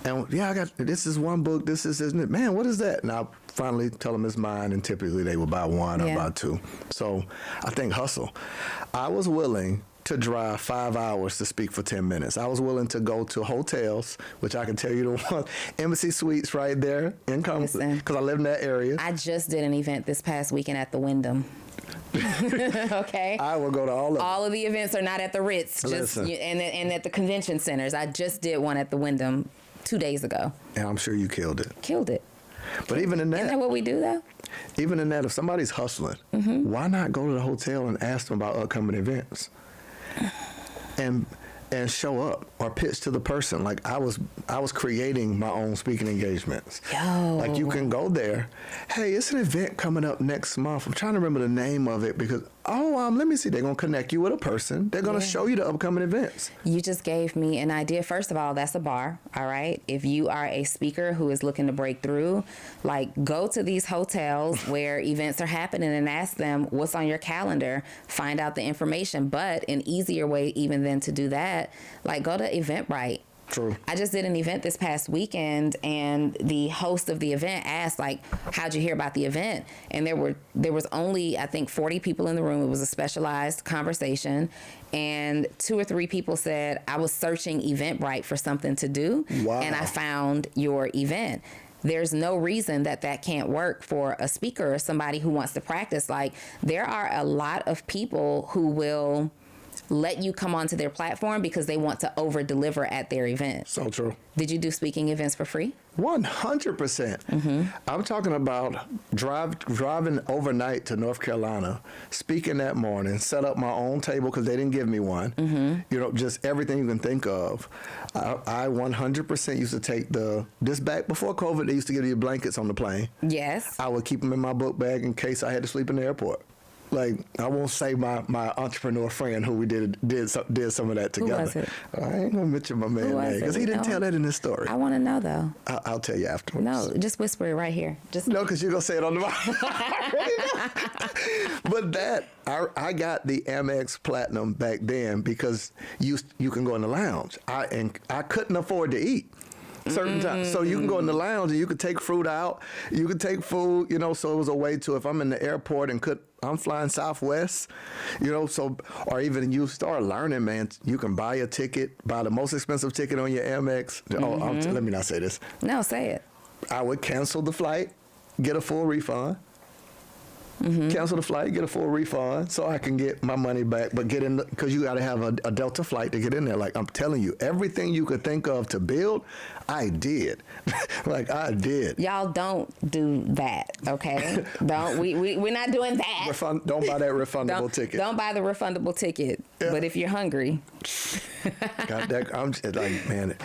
And yeah, I got, this is one book, this is, isn't it? Man, what is that? And I'll finally tell them it's mine, and typically they will buy one or buy two. So I think hustle. I was willing to drive 5 hours to speak for 10 minutes. I was willing to go to hotels, which I can tell you the one, Embassy Suites right there in Compton, because I live in that area. I just did an event this past weekend at the Wyndham. Okay. I will go to all of them. All of the events are not at the Ritz, just and at the convention centers. I just did one at the Wyndham 2 days ago. And I'm sure you killed it. Killed it. But even in that, isn't that what we do though? Even in that, if somebody's hustling, why not go to the hotel and ask them about upcoming events? And show up or pitch to the person. Like I was creating my own speaking engagements. Like you can go there. Hey, it's an event coming up next month. I'm trying to remember the name of it because let me see. They're gonna connect you with a person. They're gonna show you the upcoming events. You just gave me an idea. First of all, that's a bar. All right. If you are a speaker who is looking to break through, like go to these hotels where events are happening and ask them what's on your calendar. Find out the information. But an easier way even than to do that, like go to Eventbrite. True. I just did an event this past weekend, and the host of the event asked, like, how'd you hear about the event? And there was only, I think, 40 people in the room. It was a specialized conversation. And 2 or 3 people said, I was searching Eventbrite for something to do. Wow. And I found your event. There's no reason that can't work for a speaker or somebody who wants to practice. Like, there are a lot of people who will let you come onto their platform because they want to over deliver at their event. So true. Did you do speaking events for free? 100%. I'm talking about driving overnight to North Carolina, speaking that morning, set up my own table because they didn't give me one. You know, just everything you can think of. I 100% used to take this back before COVID. They used to give you blankets on the plane. Yes. I would keep them in my book bag in case I had to sleep in the airport. Like, I won't say my entrepreneur friend who we did some of that together. Who was it? I ain't gonna mention my man's name because he didn't tell that in his story. I want to know though. I'll tell you afterwards. No, just whisper it right here. Just no, because you're gonna say it on the mic. But I got the Amex Platinum back then because you can go in the lounge. I couldn't afford to eat certain times. So you can go in the lounge and you can take fruit out. You can take food, you know, so it was a way to, if I'm in the airport and I'm flying Southwest, you know, so, or even you start learning, man, you can buy a ticket, buy the most expensive ticket on your Amex. Let me not say this. No, say it. I would cancel the flight, get a full refund. Cancel the flight, get a full refund so I can get my money back, but get in because you got to have a Delta flight to get in there. Like I'm telling you, everything you could think of to build, I did. Like I did. Y'all don't do that, okay? We're not doing that. Don't buy that refundable ticket. Don't buy the refundable ticket. Yeah. But if you're hungry, got that. I'm just like, man.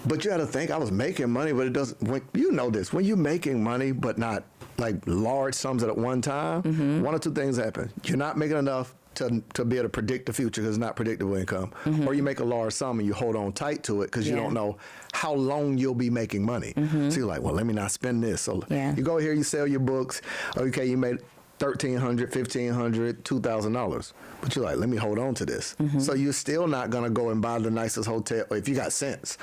But you got to think, I was making money, but it doesn't. You know this, when you're making money, but not like large sums at one time, one or two things happen. You're not making enough to be able to predict the future because it's not predictable income. Or you make a large sum and you hold on tight to it because you don't know how long you'll be making money. So you're like, well, let me not spend this. So you go here, you sell your books. Okay, you made $1,300, $1,500, $2,000. But you're like, let me hold on to this. So you're still not going to go and buy the nicest hotel, or if you got sense.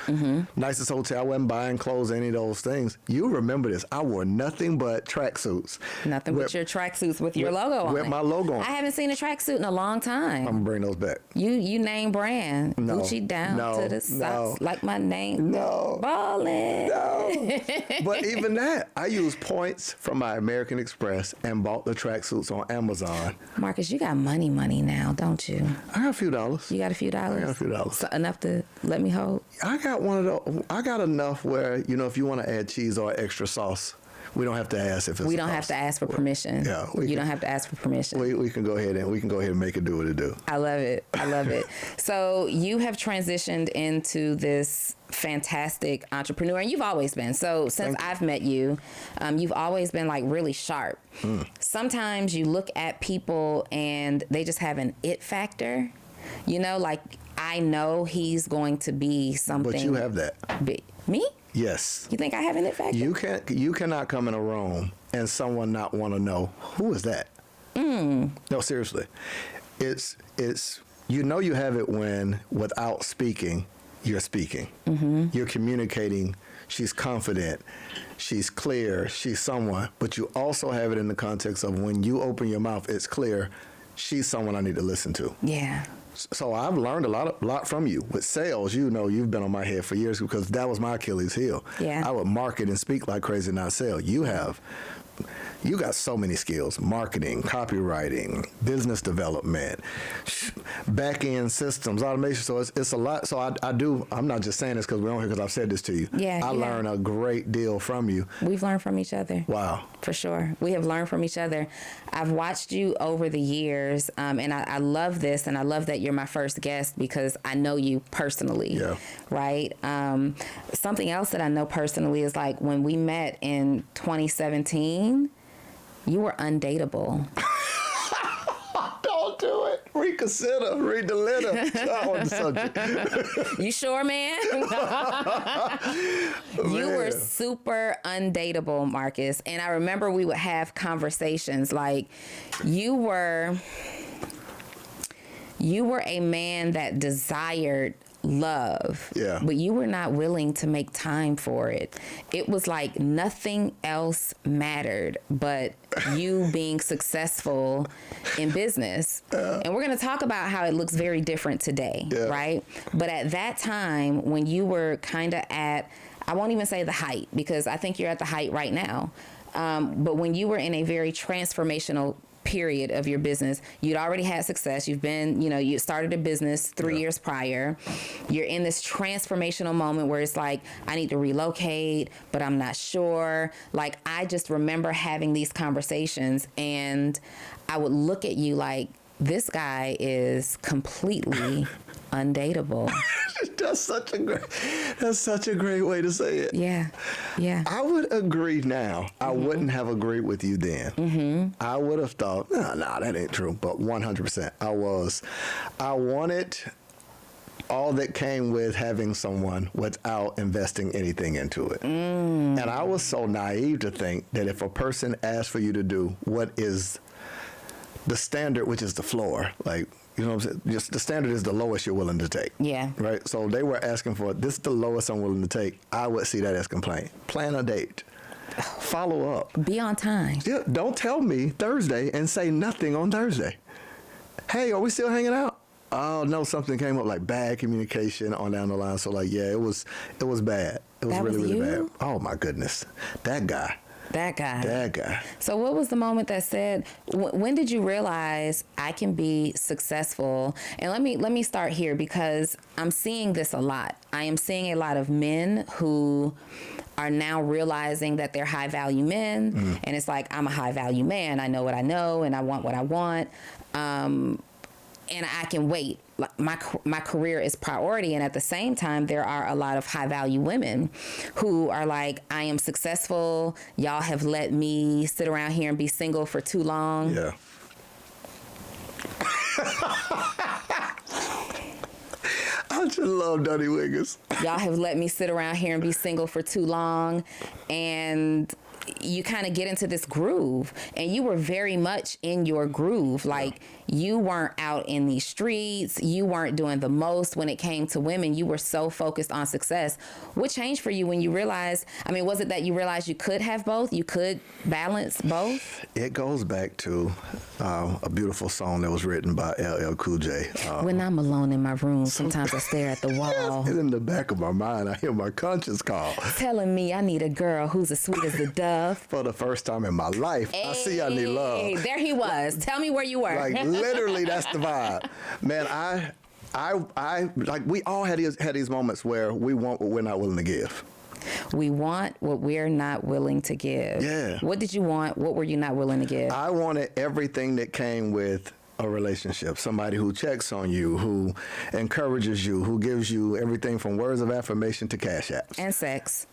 Nicest hotel, I wasn't buying clothes, any of those things. You remember this. I wore nothing but tracksuits. Nothing but your tracksuits with your logo on it. With my logo on it. I haven't seen a tracksuit in a long time. I'm going to bring those back. You name brand. No. Gucci down to the socks. Like my name. No. Ballin'. No. But even that, I used points from my American Express and bought the tracksuits on Amazon. Marcus, you got money now, don't you? I got a few dollars. You got a few dollars? I got a few dollars. So enough to let me hold? I got one of those. I got enough where, you know, if you want to add cheese or extra sauce We don't have to ask if it's. We don't have to ask for permission. Yeah, you don't have to ask for permission. We can go ahead and make it do what it do. I love it. I love it. So you have transitioned into this fantastic entrepreneur, and you've always been. So since I've met you, you've always been like really sharp. Sometimes you look at people and they just have an it factor. You know, like I know he's going to be something. But you have that. Me? Yes. You think I have an it factor? You cannot come in a room and someone not want to know who is that. No, seriously. It's you have it when without speaking, you're speaking. You're communicating. She's confident. She's clear. She's someone. But you also have it in the context of when you open your mouth, it's clear. She's someone I need to listen to. Yeah. So I've learned a lot from you. With sales, you've been on my head for years because that was my Achilles heel. Yeah. I would market and speak like crazy, not sell. You got so many skills: marketing, copywriting, business development, back-end systems, automation. So it's a lot. So I'm not just saying this because we're on here because I've said this to you. Yeah. I learned a great deal from you. We've learned from each other. Wow. For sure. We have learned from each other. I've watched you over the years, and I love this, and I love that you're my first guest because I know you personally. Yeah. Right? Something else that I know personally is like when we met in 2017, you were undateable. Don't do it. Reconsider. Read the letter. On the subject. You sure, man? You were super undateable, Marcus. And I remember we would have conversations like you were a man that desired love, but you were not willing to make time for it. It was like nothing else mattered but you being successful in business. And we're going to talk about how it looks very different today, right? But at that time, when you were kind of at, I won't even say the height because I think you're at the height right now. But when you were in a very transformational period of your business, you'd already had success. You've been, you started a business 3 years prior. You're in this transformational moment where it's like, I need to relocate, but I'm not sure. Like, I just remember having these conversations and I would look at you like, this guy is completely undateable. That's such a great way to say it. Yeah. I would agree now. I wouldn't have agreed with you then. I would have thought, no, that ain't true. But 100%, I wanted all that came with having someone without investing anything into it. And I was so naive to think that if a person asked for you to do what is the standard, which is the floor, like, you know what I'm saying? Just the standard is the lowest you're willing to take. Yeah. Right? So they were asking for, this is the lowest I'm willing to take. I would see that as complaint. Plan a date. Follow up. Be on time. Yeah, don't tell me Thursday and say nothing on Thursday. Hey, are we still hanging out? Oh, no, something came up like bad communication on down the line. So like, yeah, it was bad. It was really bad. Oh my goodness. That guy. So what was the moment that said, when did you realize I can be successful? And let me start here because I'm seeing this a lot. I am seeing a lot of men who are now realizing that they're high value men. And it's like, I'm a high value man. I know what I know and I want what I want. And I can wait. My career is priority. And at the same time, there are a lot of high value women who are like, I am successful. Y'all have let me sit around here and be single for too long. Yeah. I just love Donnie Wiggins. Y'all have let me sit around here and be single for too long. And you kind of get into this groove, and you were very much in your groove. Like, you weren't out in these streets. You weren't doing the most when it came to women. You were so focused on success. What changed for you when you realized, was it that you realized you could have both? You could balance both? It goes back to a beautiful song that was written by LL Cool J. When I'm alone in my room, sometimes I stare at the wall. And in the back of my mind, I hear my conscience call. Telling me I need a girl who's as sweet as the dove. For the first time in my life, I see I need love. There he was. Tell me where you were. Like, literally, that's the vibe. Man, I like, we all had these moments where we want what we're not willing to give. We want what we're not willing to give. Yeah. What did you want? What were you not willing to give? I wanted everything that came with a relationship, somebody who checks on you, who encourages you, who gives you everything from words of affirmation to cash apps. And sex.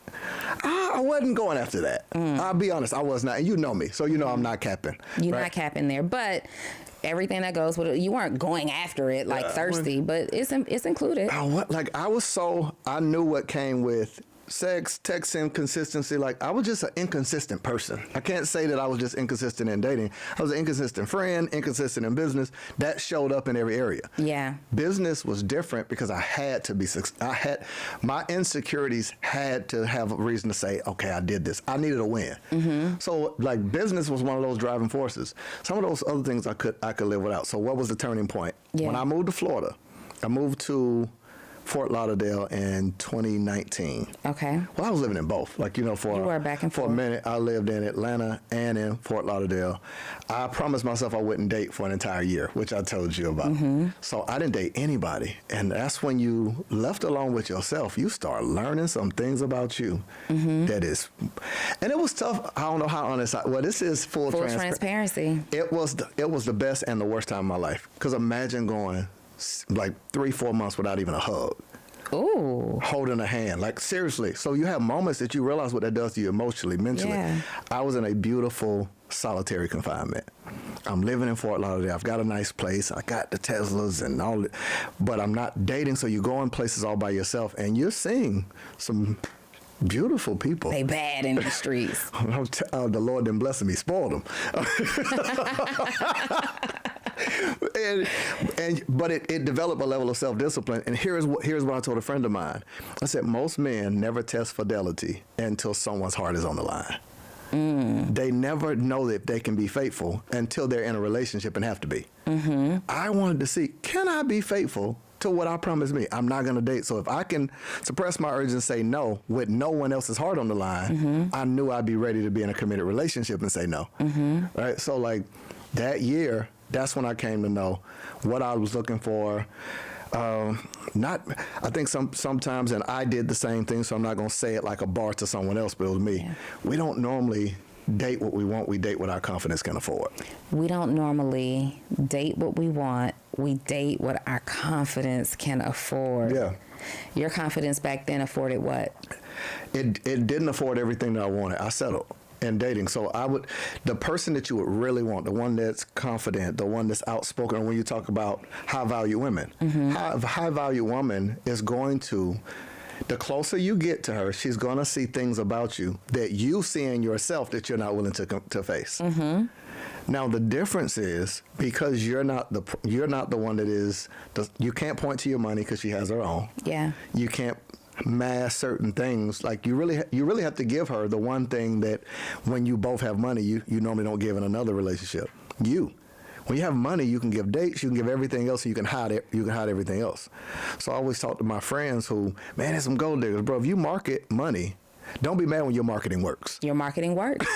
I wasn't going after that. I'll be honest, I was not. And you know me, so you know I'm not capping. You're right? not capping there, but everything that goes with it, you weren't going after it like thirsty, but it's included. I knew what came with sex, texting, consistency. Like, I was just an inconsistent person. I can't say that I was just inconsistent in dating. I was an inconsistent friend, inconsistent in business. That showed up in every area. Yeah. Business was different because I had to be, my insecurities had to have a reason to say, okay, I did this. I needed a win. So like business was one of those driving forces. Some of those other things I could live without. So what was the turning point? Yeah. When I moved to Florida, I moved to Fort Lauderdale in 2019. Okay. Well, I was living in both. Like, you were back and for a forth. minute, I lived in Atlanta and in Fort Lauderdale. I promised myself I wouldn't date for an entire year, which I told you about. So I didn't date anybody. And that's when you left alone with yourself, you start learning some things about you that is, and it was tough. I don't know how honest this is full transparency. It was the best and the worst time of my life. Because imagine going like 3-4 months without even a hug. Ooh. Holding a hand, like seriously. So you have moments that you realize what that does to you emotionally, mentally. Yeah. I was in a beautiful solitary confinement. I'm living in Fort Lauderdale. I've got a nice place. I got the Teslas and all, but I'm not dating. So you go in places all by yourself, and you're seeing some beautiful people. They bad in the streets. The Lord didn't bless them; He spoiled them. But it developed a level of self-discipline. And here's what I told a friend of mine. I said, most men never test fidelity until someone's heart is on the line. They never know that they can be faithful until they're in a relationship and have to be. I wanted to see, can I be faithful to what I promised me? I'm not going to date. So if I can suppress my urge and say no with no one else's heart on the line, I knew I'd be ready to be in a committed relationship and say no. Right? So like that year, that's when I came to know what I was looking for. I think sometimes, and I did the same thing, so I'm not going to say it like a bar to someone else, but it was me. Yeah. We don't normally date what we want. We date what our confidence can afford. We don't normally date what we want. We date what our confidence can afford. Yeah. Your confidence back then afforded what? It didn't afford everything that I wanted. I settled in dating. So the person that you would really want, the one that's confident, the one that's outspoken, when you talk about high value women, high value woman is going to, the closer you get to her, she's going to see things about you that you see in yourself that you're not willing to face. Now the difference is, because you're not the one that is, you can't point to your money because she has her own. Yeah. You can't mask certain things. Like you really have to give her the one thing that when you both have money, you normally don't give in another relationship. When you have money, you can give dates, you can give everything else, so you can hide it. You can hide everything else. So I always talk to my friends who, man, there's some gold diggers, bro. If you market money, don't be mad when your marketing works. Your marketing works.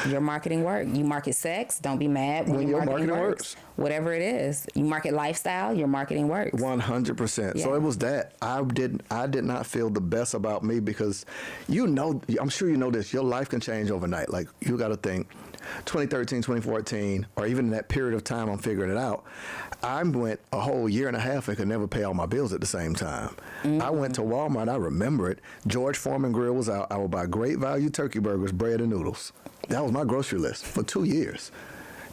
Your marketing works. You market sex, don't be mad when your marketing works. Whatever it is. You market lifestyle, your marketing works. 100%. Yeah. So it was that. I did not feel the best about me because, I'm sure you know this, your life can change overnight. Like, you got to think, 2013, 2014, or even in that period of time I'm figuring it out, I went a whole year and a half and could never pay all my bills at the same time. I went to Walmart, I remember it. George Foreman Grill was out. I would buy great value turkey burgers, bread, and noodles. That was my grocery list for 2 years.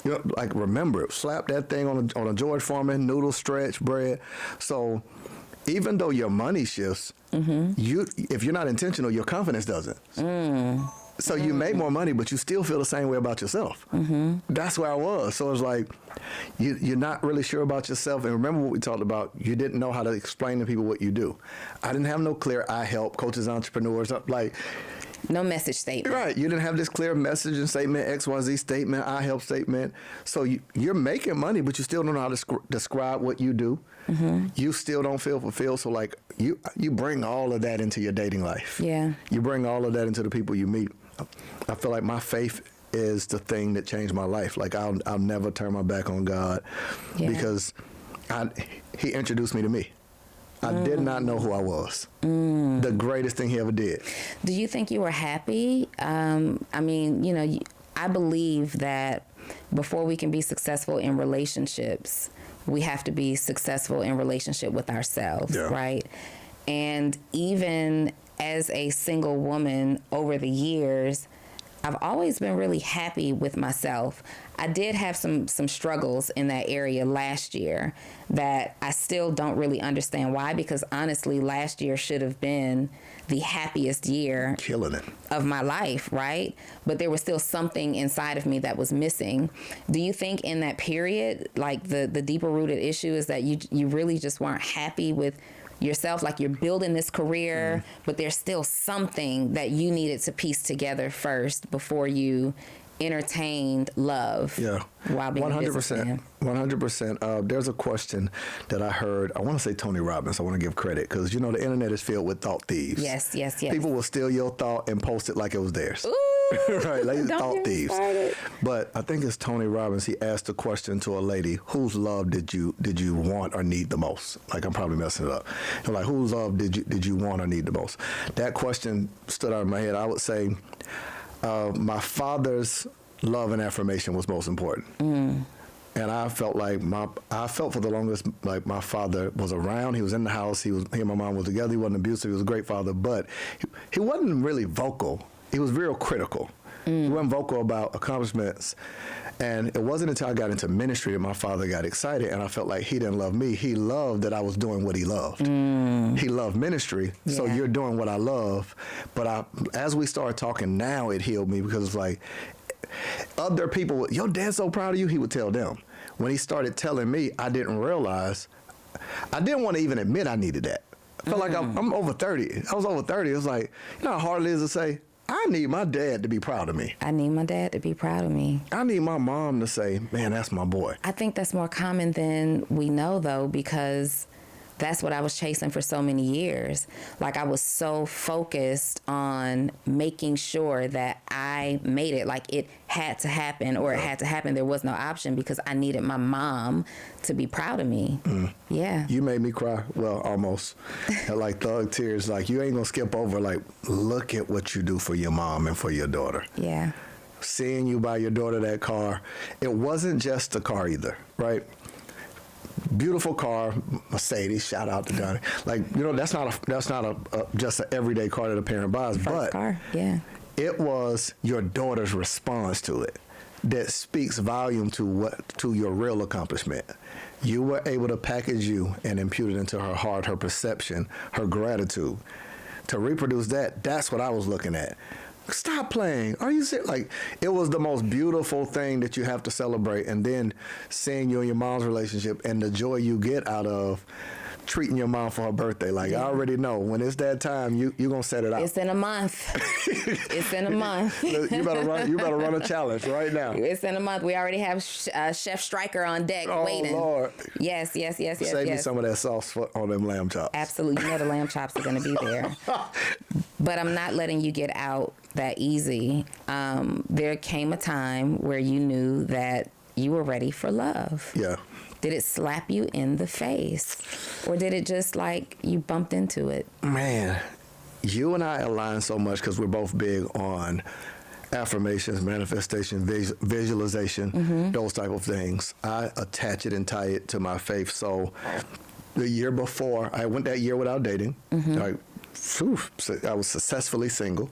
Like, remember it. Slap that thing on a George Foreman, noodles, stretch, bread. So even though your money shifts, if you're not intentional, your confidence doesn't. So you make more money, but you still feel the same way about yourself. That's where I was. So it's like, you're not really sure about yourself. And remember what we talked about, you didn't know how to explain to people what you do. I didn't have no clear, I help coaches, entrepreneurs, like, no message statement. Right. You didn't have this clear message and statement, XYZ statement, I help statement. So you're making money, but you still don't know how to describe what you do. You still don't feel fulfilled. So like you bring all of that into your dating life. Yeah. You bring all of that into the people you meet. I feel like my faith is the thing that changed my life. Like I'll never turn my back on God because He introduced me to me. I did not know who I was. The greatest thing he ever did. Do you think you were happy? I mean, I believe that before we can be successful in relationships, we have to be successful in relationship with ourselves, right? And even as a single woman over the years, I've always been really happy with myself. I did have some struggles in that area last year that I still don't really understand why, because honestly, last year should have been the happiest year Killing it. of my life, right? But there was still something inside of me that was missing. Do you think in that period, like the deeper rooted issue is that you really just weren't happy with yourself, like you're building this career, but there's still something that you needed to piece together first before you entertained love? Yeah, while being 100%. 100%. There's a question that I heard. I want to say Tony Robbins. I want to give credit because the internet is filled with thought thieves. Yes. People will steal your thought and post it like it was theirs. Ooh, right, like thought thieves. Started. But I think it's Tony Robbins. He asked a question to a lady: whose love did you want or need the most? Like, I'm probably messing it up. Like, whose love did you want or need the most? That question stood out in my head. I would say my father's love and affirmation was most important. And I felt for the longest like my father was around. He was in the house. He and my mom was together. He wasn't abusive. He was a great father, but he wasn't really vocal. He was real critical. He wasn't vocal about accomplishments. And it wasn't until I got into ministry that my father got excited, and I felt like he didn't love me. He loved that I was doing what he loved. He loved ministry, so you're doing what I love. But as we started talking now, it healed me because it's like, other people, your dad's so proud of you, he would tell them. When he started telling me, I didn't realize, I didn't want to even admit I needed that. I felt like I'm over 30. I was over 30. It was like, how hard it is to say, I need my dad to be proud of me. I need my dad to be proud of me. I need my mom to say, man, that's my boy. I think that's more common than we know, though, because that's what I was chasing for so many years. Like, I was so focused on making sure that I made it. Like, it had to happen, or it had to happen. There was no option because I needed my mom to be proud of me. Yeah. You made me cry. Well, almost. Like thug tears. Like, you ain't gonna skip over. Like, look at what you do for your mom and for your daughter. Yeah. Seeing you buy your daughter that car. It wasn't just the car either, right? Beautiful car, Mercedes. Shout out to Donnie. Like, that's not a just an everyday car that a parent buys. First car, yeah. It was your daughter's response to it that speaks volume to your real accomplishment. You were able to package you and impute it into her heart, her perception, her gratitude. To reproduce that, that's what I was looking at. Stop playing. Are you serious? Like, it was the most beautiful thing that you have to celebrate. And then seeing you and your mom's relationship and the joy you get out of treating your mom for her birthday. Like, I already know when it's that time, you're going to set it out. It's in a month. It's in a month. You better run a challenge right now. It's in a month. We already have Chef Stryker on deck waiting. Oh, Lord. Yes. Save me some of that sauce on them lamb chops. Absolutely. The lamb chops are going to be there. But I'm not letting you get out that easy. There came a time where you knew that you were ready for love. Yeah. Did it slap you in the face? Or did it just like you bumped into it? Man, you and I align so much because we're both big on affirmations, manifestation, visualization, those type of things. I attach it and tie it to my faith. So the year before, I went that year without dating. I was successfully single.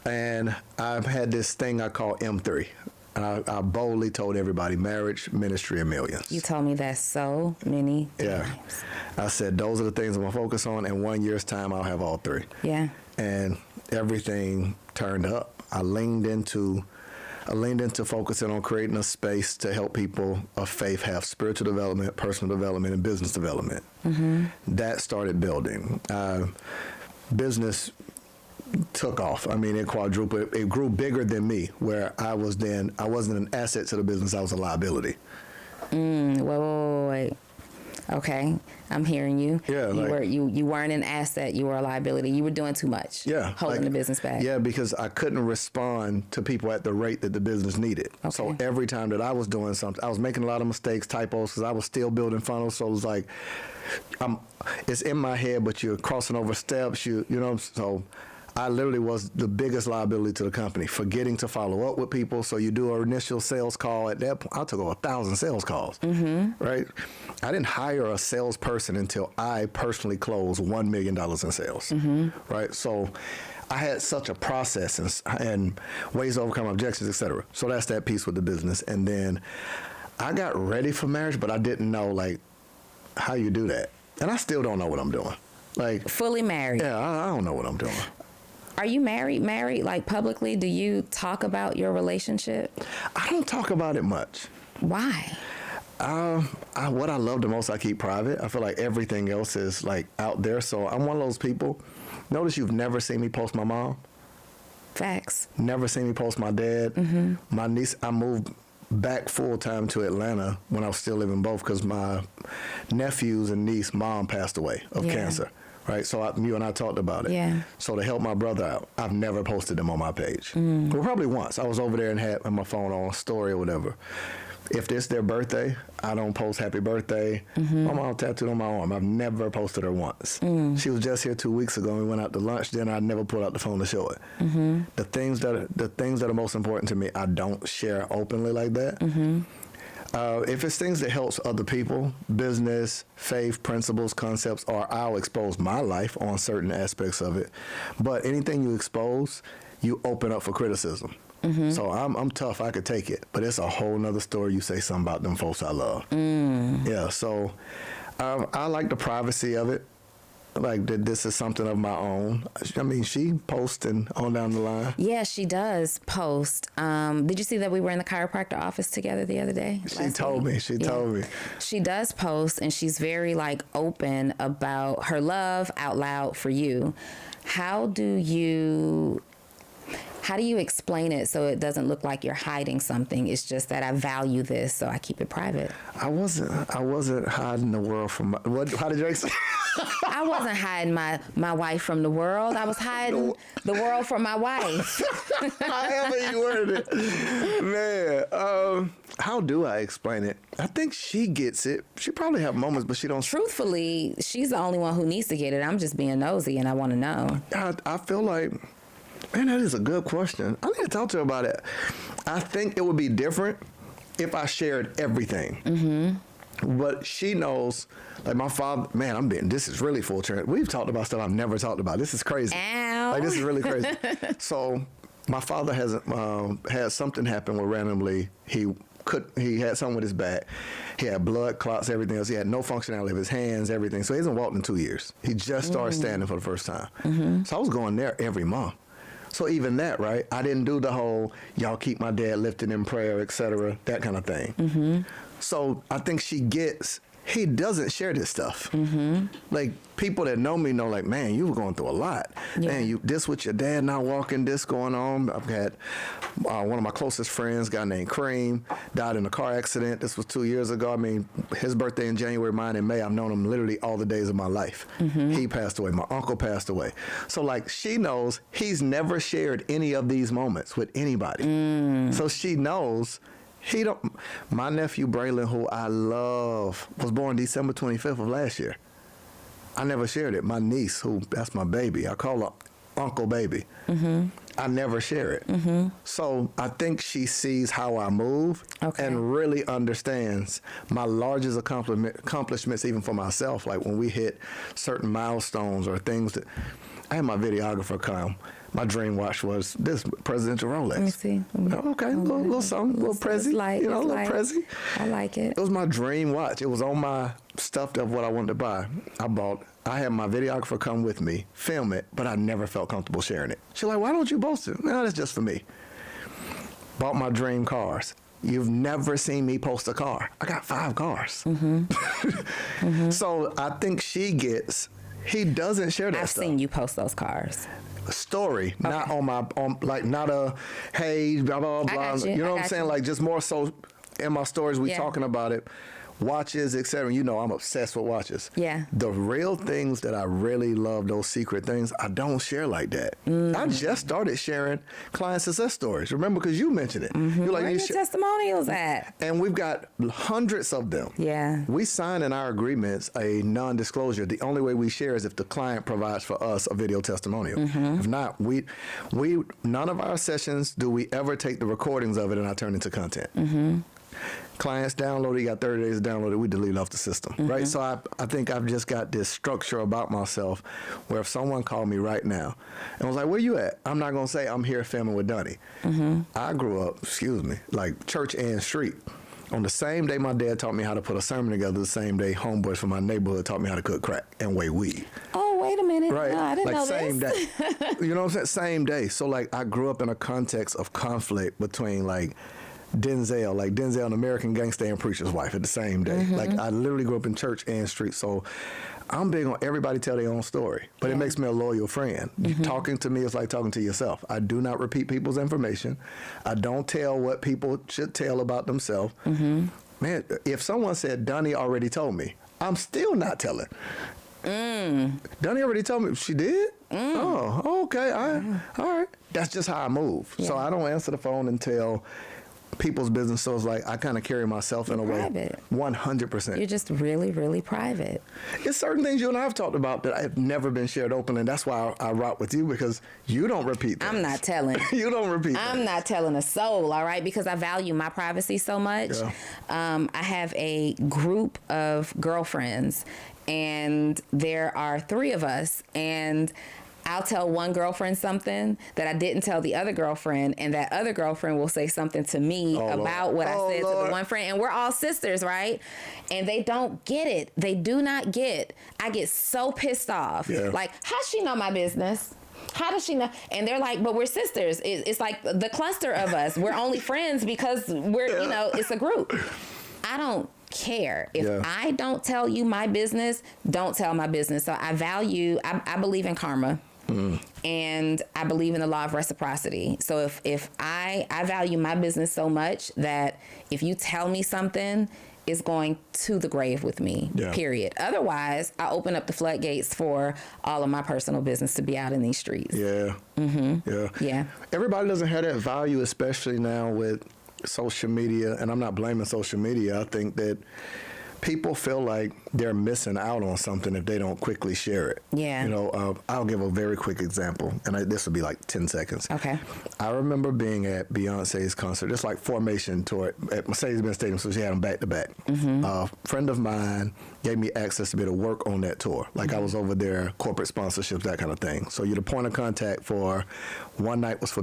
And I've had this thing I call M3. I boldly told everybody, marriage, ministry, and millions. You told me that so many times. I said, those are the things I'm going to focus on. In 1 year's time, I'll have all three. Yeah. And everything turned up. I leaned into focusing on creating a space to help people of faith have spiritual development, personal development, and business development. That started building. Business took off. I mean, it quadrupled. It grew bigger than me, where I wasn't an asset to the business. I was a liability. Wait. Okay, I'm hearing you. Yeah, you weren't an asset. You were a liability. You were doing too much. Yeah, holding the business back. Yeah, because I couldn't respond to people at the rate that the business needed. Okay. So every time that I was doing something, I was making a lot of mistakes, typos, because I was still building funnels. So it was like, it's in my head, but you're crossing over steps. You know. So I literally was the biggest liability to the company, forgetting to follow up with people. So you do an initial sales call. At that point, I took over 1,000 sales calls, right? I didn't hire a salesperson until I personally closed $1 million in sales, right? So I had such a process and ways to overcome objections, et cetera. So that's that piece with the business. And then I got ready for marriage, but I didn't know, like, how you do that. And I still don't know what I'm doing. Like, fully married. Yeah, I don't know what I'm doing. Are you married, like publicly? Do you talk about your relationship? I don't talk about it much. Why? What I love the most, I keep private. I feel like everything else is like out there. So I'm one of those people. Notice you've never seen me post my mom. Facts. Never seen me post my dad. My niece, I moved back full time to Atlanta when I was still living both because my nephew's and niece mom passed away of cancer. Right, so you and I talked about it. Yeah. So to help my brother out, I've never posted them on my page. Well, probably once. I was over there and had my phone on story or whatever. If it's their birthday, I don't post happy birthday. My mom tattooed on my arm. I've never posted her once. She was just here 2 weeks ago and we went out to lunch. Then I never pulled out the phone to show it. The things that are most important to me, I don't share openly like that. If it's things that helps other people, business, faith, principles, concepts, or I'll expose my life on certain aspects of it. But anything you expose, you open up for criticism. So I'm tough. I could take it. But it's a whole nother story. You say something about them folks I love. Yeah, so I like the privacy of it. Like that this is something of my own. I mean, she posting on down the line. Yeah, she does post. Did you see that we were in the chiropractor office together the other day? She told me. She told me. She does post, and she's very like open about her love out loud for you. How do you explain it so it doesn't look like you're hiding something? It's just that I value this, so I keep it private. I wasn't hiding the world from how did you say? I wasn't hiding my wife from the world. I was hiding the world from my wife. However you worded it. Man, how do I explain it? I think she gets it. She probably have moments, but she don't. Truthfully, she's the only one who needs to get it. I'm just being nosy and I want to know. I feel like, man, that is a good question. I need to talk to her about it. I think it would be different if I shared everything. But she knows, like my father, man, this is really full trend. We've talked about stuff I've never talked about. This is crazy. Ow. Like, this is really crazy. So my father had something happen where randomly he had something with his back. He had blood clots, everything else. He had no functionality of his hands, everything. So he hasn't walked in 2 years. He just started standing for the first time. So I was going there every month. So even that, right? I didn't do the whole, y'all keep my dad lifted in prayer, et cetera, that kind of thing. So I think she gets, he doesn't share this stuff. Like, people that know me know, like, man, you were going through a lot. Yeah. Man, this with your dad not walking, this going on. I've had one of my closest friends, a guy named Cream, died in a car accident. This was 2 years ago. I mean, his birthday in January, mine in May. I've known him literally all the days of my life. He passed away. My uncle passed away. So, like, she knows he's never shared any of these moments with anybody. So she knows my nephew Braylon, who I love, was born December 25th of last year. I never shared it. My niece, that's my baby, I call her Uncle Baby. I never share it. So I think she sees how I move and really understands my largest accomplishments, even for myself. Like when we hit certain milestones or things that I had my videographer come. My dream watch was this presidential Rolex. Let me see. Okay, little something, little Prezi, little Prezi. I like it. It was my dream watch. It was on my stuff of what I wanted to buy. I had my videographer come with me, film it, but I never felt comfortable sharing it. She's like, why don't you post it? No, that's just for me. Bought my dream cars. You've never seen me post a car. I got 5 cars. So I think she gets, he doesn't share that stuff. I've seen you post those cars. Story, not not a hey blah blah blah. You know what I'm saying? Like just more so in my stories we talking about it. watches, etc. You know, I'm obsessed with watches. Yeah. The real things that I really love, those secret things, I don't share like that. I just started sharing client success stories. Remember, because you mentioned it. You're like, Where your testimonials at? and we've got hundreds of them. Yeah. We sign in our agreements a non-disclosure. The only way we share is if the client provides for us a video testimonial. If not, we none of our sessions do we ever take the recordings of it and I turn into content. Clients download it, you got 30 days to download it, we delete it off the system, right? So I think I've just got this structure about myself where if someone called me right now and was like, where you at? I'm not going to say I'm here filming with Dunny. I grew up, like church and street. On the same day my dad taught me how to put a sermon together, the same day homeboys from my neighborhood taught me how to cook crack and weigh weed. Oh, wait a minute. Right. No, I didn't like know same this. day. You know what I'm saying? Same day. So like I grew up in a context of conflict between like Denzel, an American gangster and preacher's wife at the same day. Like I literally grew up in church and street. So I'm big on everybody tell their own story, but it makes me a loyal friend. Talking to me is like talking to yourself. I do not repeat people's information. I don't tell what people should tell about themselves. Man, if someone said, Donnie already told me, I'm still not telling. Donnie already told me. She did? Oh, okay. All right. That's just how I move. So I don't answer the phone and tell people's business. So it's like I kind of carry myself in a way. 100%. You're just really, really private. It's certain things you and I have talked about that have never been shared openly. And that's why I rock with you, because you don't repeat things. I'm not telling. You don't repeat I'm not telling a soul, all right, because I value my privacy so much. I have a group of girlfriends, and there are 3 of us, and I'll tell one girlfriend something that I didn't tell the other girlfriend, and that other girlfriend will say something to me about what I said to the one friend. And we're all sisters, right? And they don't get it. They do not get. I get so pissed off. Like, how's she know my business? How does she know? And they're like, but we're sisters. It's like the cluster of us. We're only friends because we're, you know, it's a group. I don't care. If I don't tell you my business, don't tell my business. So I believe in karma. And I believe in the law of reciprocity. So if I value my business so much that if you tell me something, it's going to the grave with me, period. Otherwise, I open up the floodgates for all of my personal business to be out in these streets. Everybody doesn't have that value, especially now with social media. And I'm not blaming social media. I think that people feel like they're missing out on something if they don't quickly share it. You know, I'll give a very quick example, and this will be like 10 seconds. Okay. I remember being at Beyonce's concert. It's like Formation tour at Mercedes-Benz Stadium, so she had them back to back. A friend of mine gave me access to be able to work on that tour. Like I was over there, corporate sponsorships, that kind of thing. So you're the point of contact for one night was for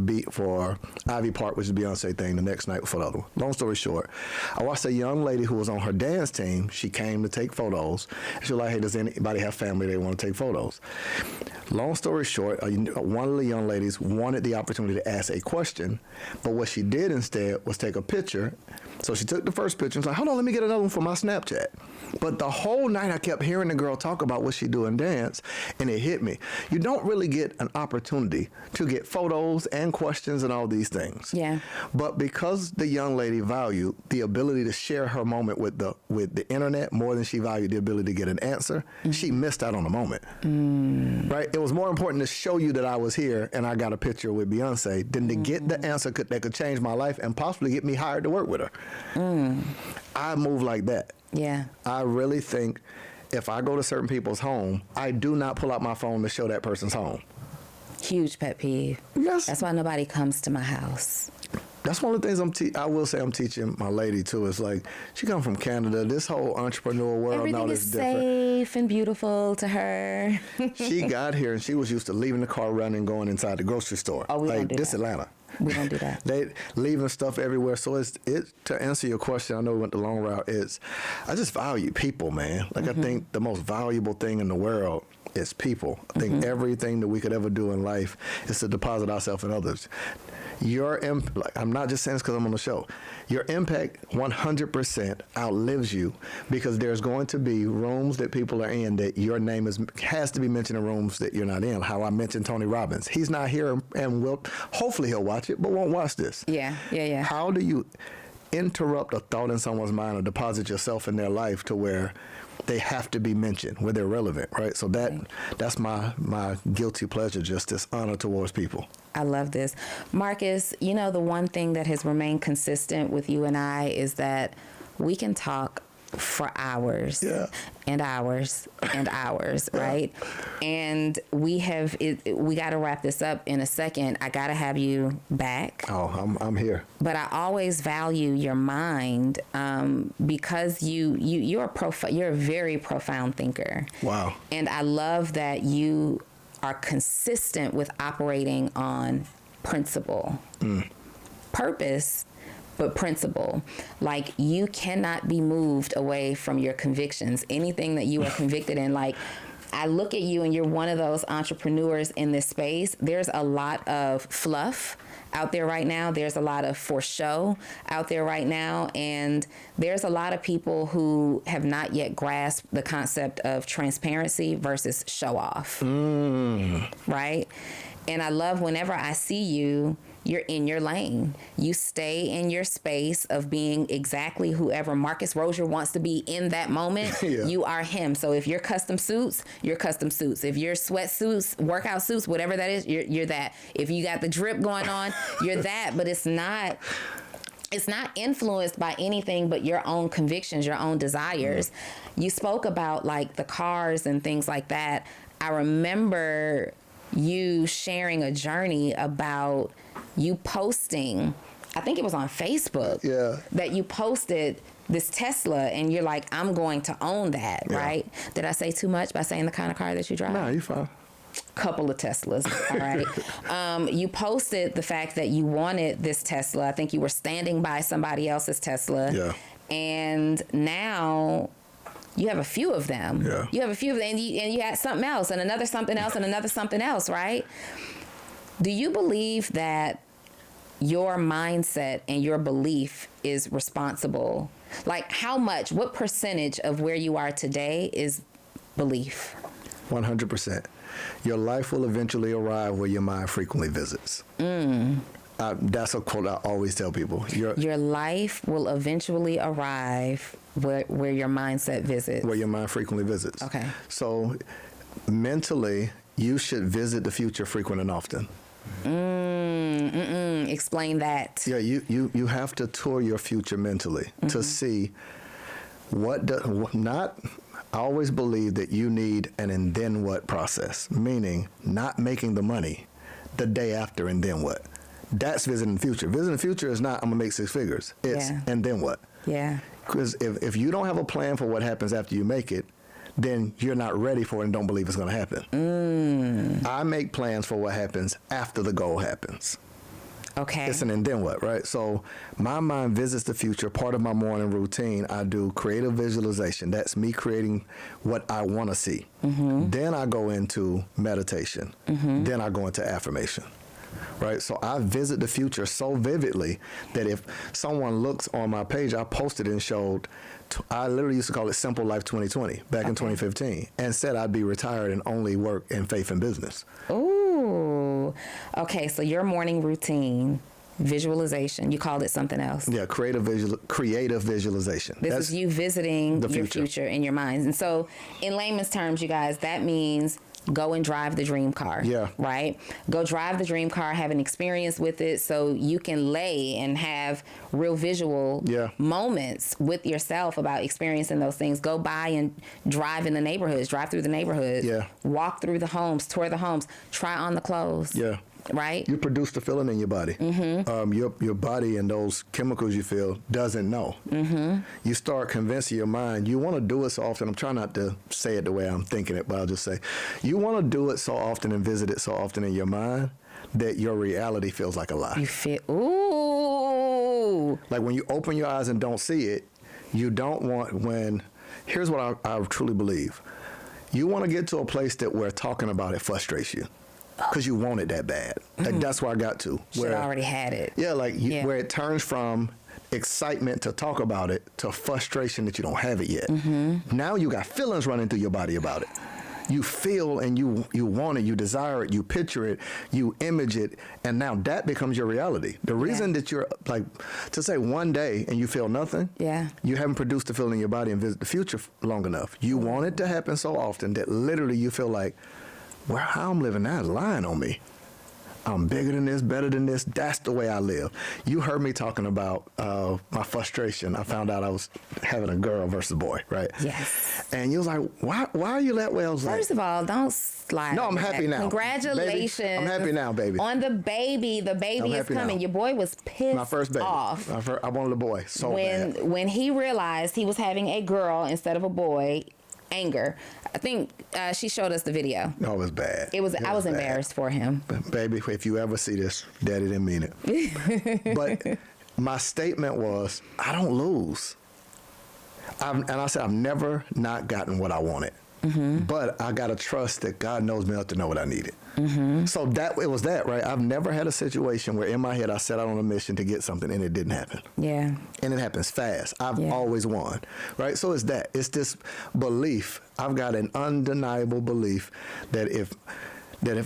Ivy Park, which is a Beyonce thing. The next night was for the other one. Long story short, I watched a young lady who was on her dance team. She came to take photos. She was like, hey, does anybody have family they want to take photos? Long story short, one of the young ladies wanted the opportunity to ask a question, but what she did instead was take a picture. So she took the first picture and was like, hold on, let me get another one for my Snapchat. But the whole night I kept hearing the girl talk about what she do and dance, and it hit me. You don't really get an opportunity to get photos and questions and all these things. But because the young lady valued the ability to share her moment with the internet more than she valued the ability to get an answer, she missed out on the moment. Right? It was more important to show you that I was here and I got a picture with Beyonce than to get the answer that could change my life and possibly get me hired to work with her. I move like that. I really think if I go to certain people's home, I do not pull out my phone to show that person's home. Huge pet peeve. That's why nobody comes to my house. That's one of the things I will say I'm teaching my lady too. It's like she come from Canada. This whole entrepreneurial world everything now is different. Safe and beautiful to her. She got here and she was used to leaving the car running, going inside the grocery store. Oh, we don't do this that. Atlanta. We don't do that. They leaving stuff everywhere. So it to answer your question, I know we went the long route. I just value people, man. Like I think the most valuable thing in the world is people. I think everything that we could ever do in life is to deposit ourselves in others. I'm not just saying this because I'm on the show. Your impact 100% outlives you because there's going to be rooms that people are in that your name has to be mentioned in rooms that you're not in. How I mentioned Tony Robbins. He's not here and hopefully he'll watch it, but won't watch this. Yeah. How do you... interrupt a thought in someone's mind or deposit yourself in their life to where they have to be mentioned, where they're relevant, right? So that's my guilty pleasure, just this honor towards people. I love this. Marcus, the one thing that has remained consistent with you and I is that we can talk for hours and hours and hours, right? And we got to wrap this up in a second. I got to have you back. Oh, I'm here. But I always value your mind because you're a very profound thinker. Wow. And I love that you are consistent with operating on principle. Purpose, but principle. Like, you cannot be moved away from your convictions. Anything that you are convicted in, like, I look at you and you're one of those entrepreneurs in this space. There's a lot of fluff out there right now. There's a lot of for show out there right now. And there's a lot of people who have not yet grasped the concept of transparency versus show off. Right? And I love whenever I see you, you're in your lane. You stay in your space of being exactly whoever Marcus Rosier wants to be in that moment. You are him. So if you're custom suits, you're custom suits. If you're sweatsuits, workout suits, whatever that is, you're that. If you got the drip going on, you're that. But it's not influenced by anything but your own convictions, your own desires. You spoke about like the cars and things like that. I remember you sharing a journey about you posting, I think it was on Facebook, that you posted this Tesla and you're like, I'm going to own that, right? Did I say too much by saying the kind of car that you drive? No, you're fine. Couple of Teslas, all right? You posted the fact that you wanted this Tesla. I think you were standing by somebody else's Tesla. And now you have a few of them. You have a few of them, and you had something else, and another something else, and another something else, right? Do you believe that your mindset and your belief is responsible? Like, what percentage of where you are today is belief? 100%. Your life will eventually arrive where your mind frequently visits. That's a quote I always tell people. Your life will eventually arrive where your mindset visits. Where your mind frequently visits. Okay. So mentally, you should visit the future frequent and often. Explain that. Yeah, you have to tour your future mentally to see I always believe that you need an and then what process, meaning not making the money the day after and then what. That's visiting the future. Visiting the future is not, I'm going to make 6 figures. It's, and then what? Yeah. Because if you don't have a plan for what happens after you make it, then you're not ready for it and don't believe it's going to happen. I make plans for what happens after the goal happens. Okay. It's an and then what, right? So my mind visits the future. Part of my morning routine, I do creative visualization. That's me creating what I want to see. Then I go into meditation. Then I go into affirmation. Right, so I visit the future so vividly that if someone looks on my page, I posted and showed, I literally used to call it Simple Life 2020 back in 2015, and said I'd be retired and only work in faith and business. Ooh, okay, so your morning routine, visualization, you called it something else. Yeah, creative visualization. This is you visiting your future in your minds. And so in layman's terms, you guys, that means go and drive the dream car. Right? Go drive the dream car, have an experience with it so you can lay and have real visual moments with yourself about experiencing those things. Go by and drive in the neighborhoods, drive through the neighborhoods, walk through the homes, tour the homes, try on the clothes. Right? You produce the feeling in your body. Your body and those chemicals you feel doesn't know. You start convincing your mind. You want to do it so often. I'm trying not to say it the way I'm thinking it, but I'll just say, you want to do it so often and visit it so often in your mind that your reality feels like a lie. You feel, ooh. Like when you open your eyes and don't see it, you don't want here's what I truly believe. You want to get to a place that where talking about it frustrates you. Because you want it that bad. Like that's where I got to. Should already had it. Yeah, where it turns from excitement to talk about it to frustration that you don't have it yet. Now you got feelings running through your body about it. You feel and you want it, you desire it, you picture it, you image it, and now that becomes your reality. The reason that you're like, to say one day and you feel nothing, you haven't produced the feeling in your body and visit the future long enough. You want it to happen so often that literally you feel like, well, how I'm living now is lying on me. I'm bigger than this, better than this. That's the way I live. You heard me talking about my frustration. I found out I was having a girl versus a boy, right? Yes. And you was like, why are you that way? I was like, first of all, don't slide. No, I'm happy now. Congratulations. Baby, I'm happy now, baby. On the baby. The baby is coming. Now. Your boy was pissed my first baby. off. I wanted a boy so bad. When he realized he was having a girl instead of a boy, anger. I think she showed us the video. No, it was bad. I was embarrassed for him. But baby, if you ever see this, Daddy didn't mean it. But my statement was, I don't lose. And I said, I've never not gotten what I wanted. Mm-hmm. But I got to trust that God knows me enough to know what I needed. Mm-hmm. So it was that, right? I've never had a situation where in my head I set out on a mission to get something and it didn't happen. Yeah. And it happens fast. I've always won, right? So it's that. It's this belief. I've got an undeniable belief that if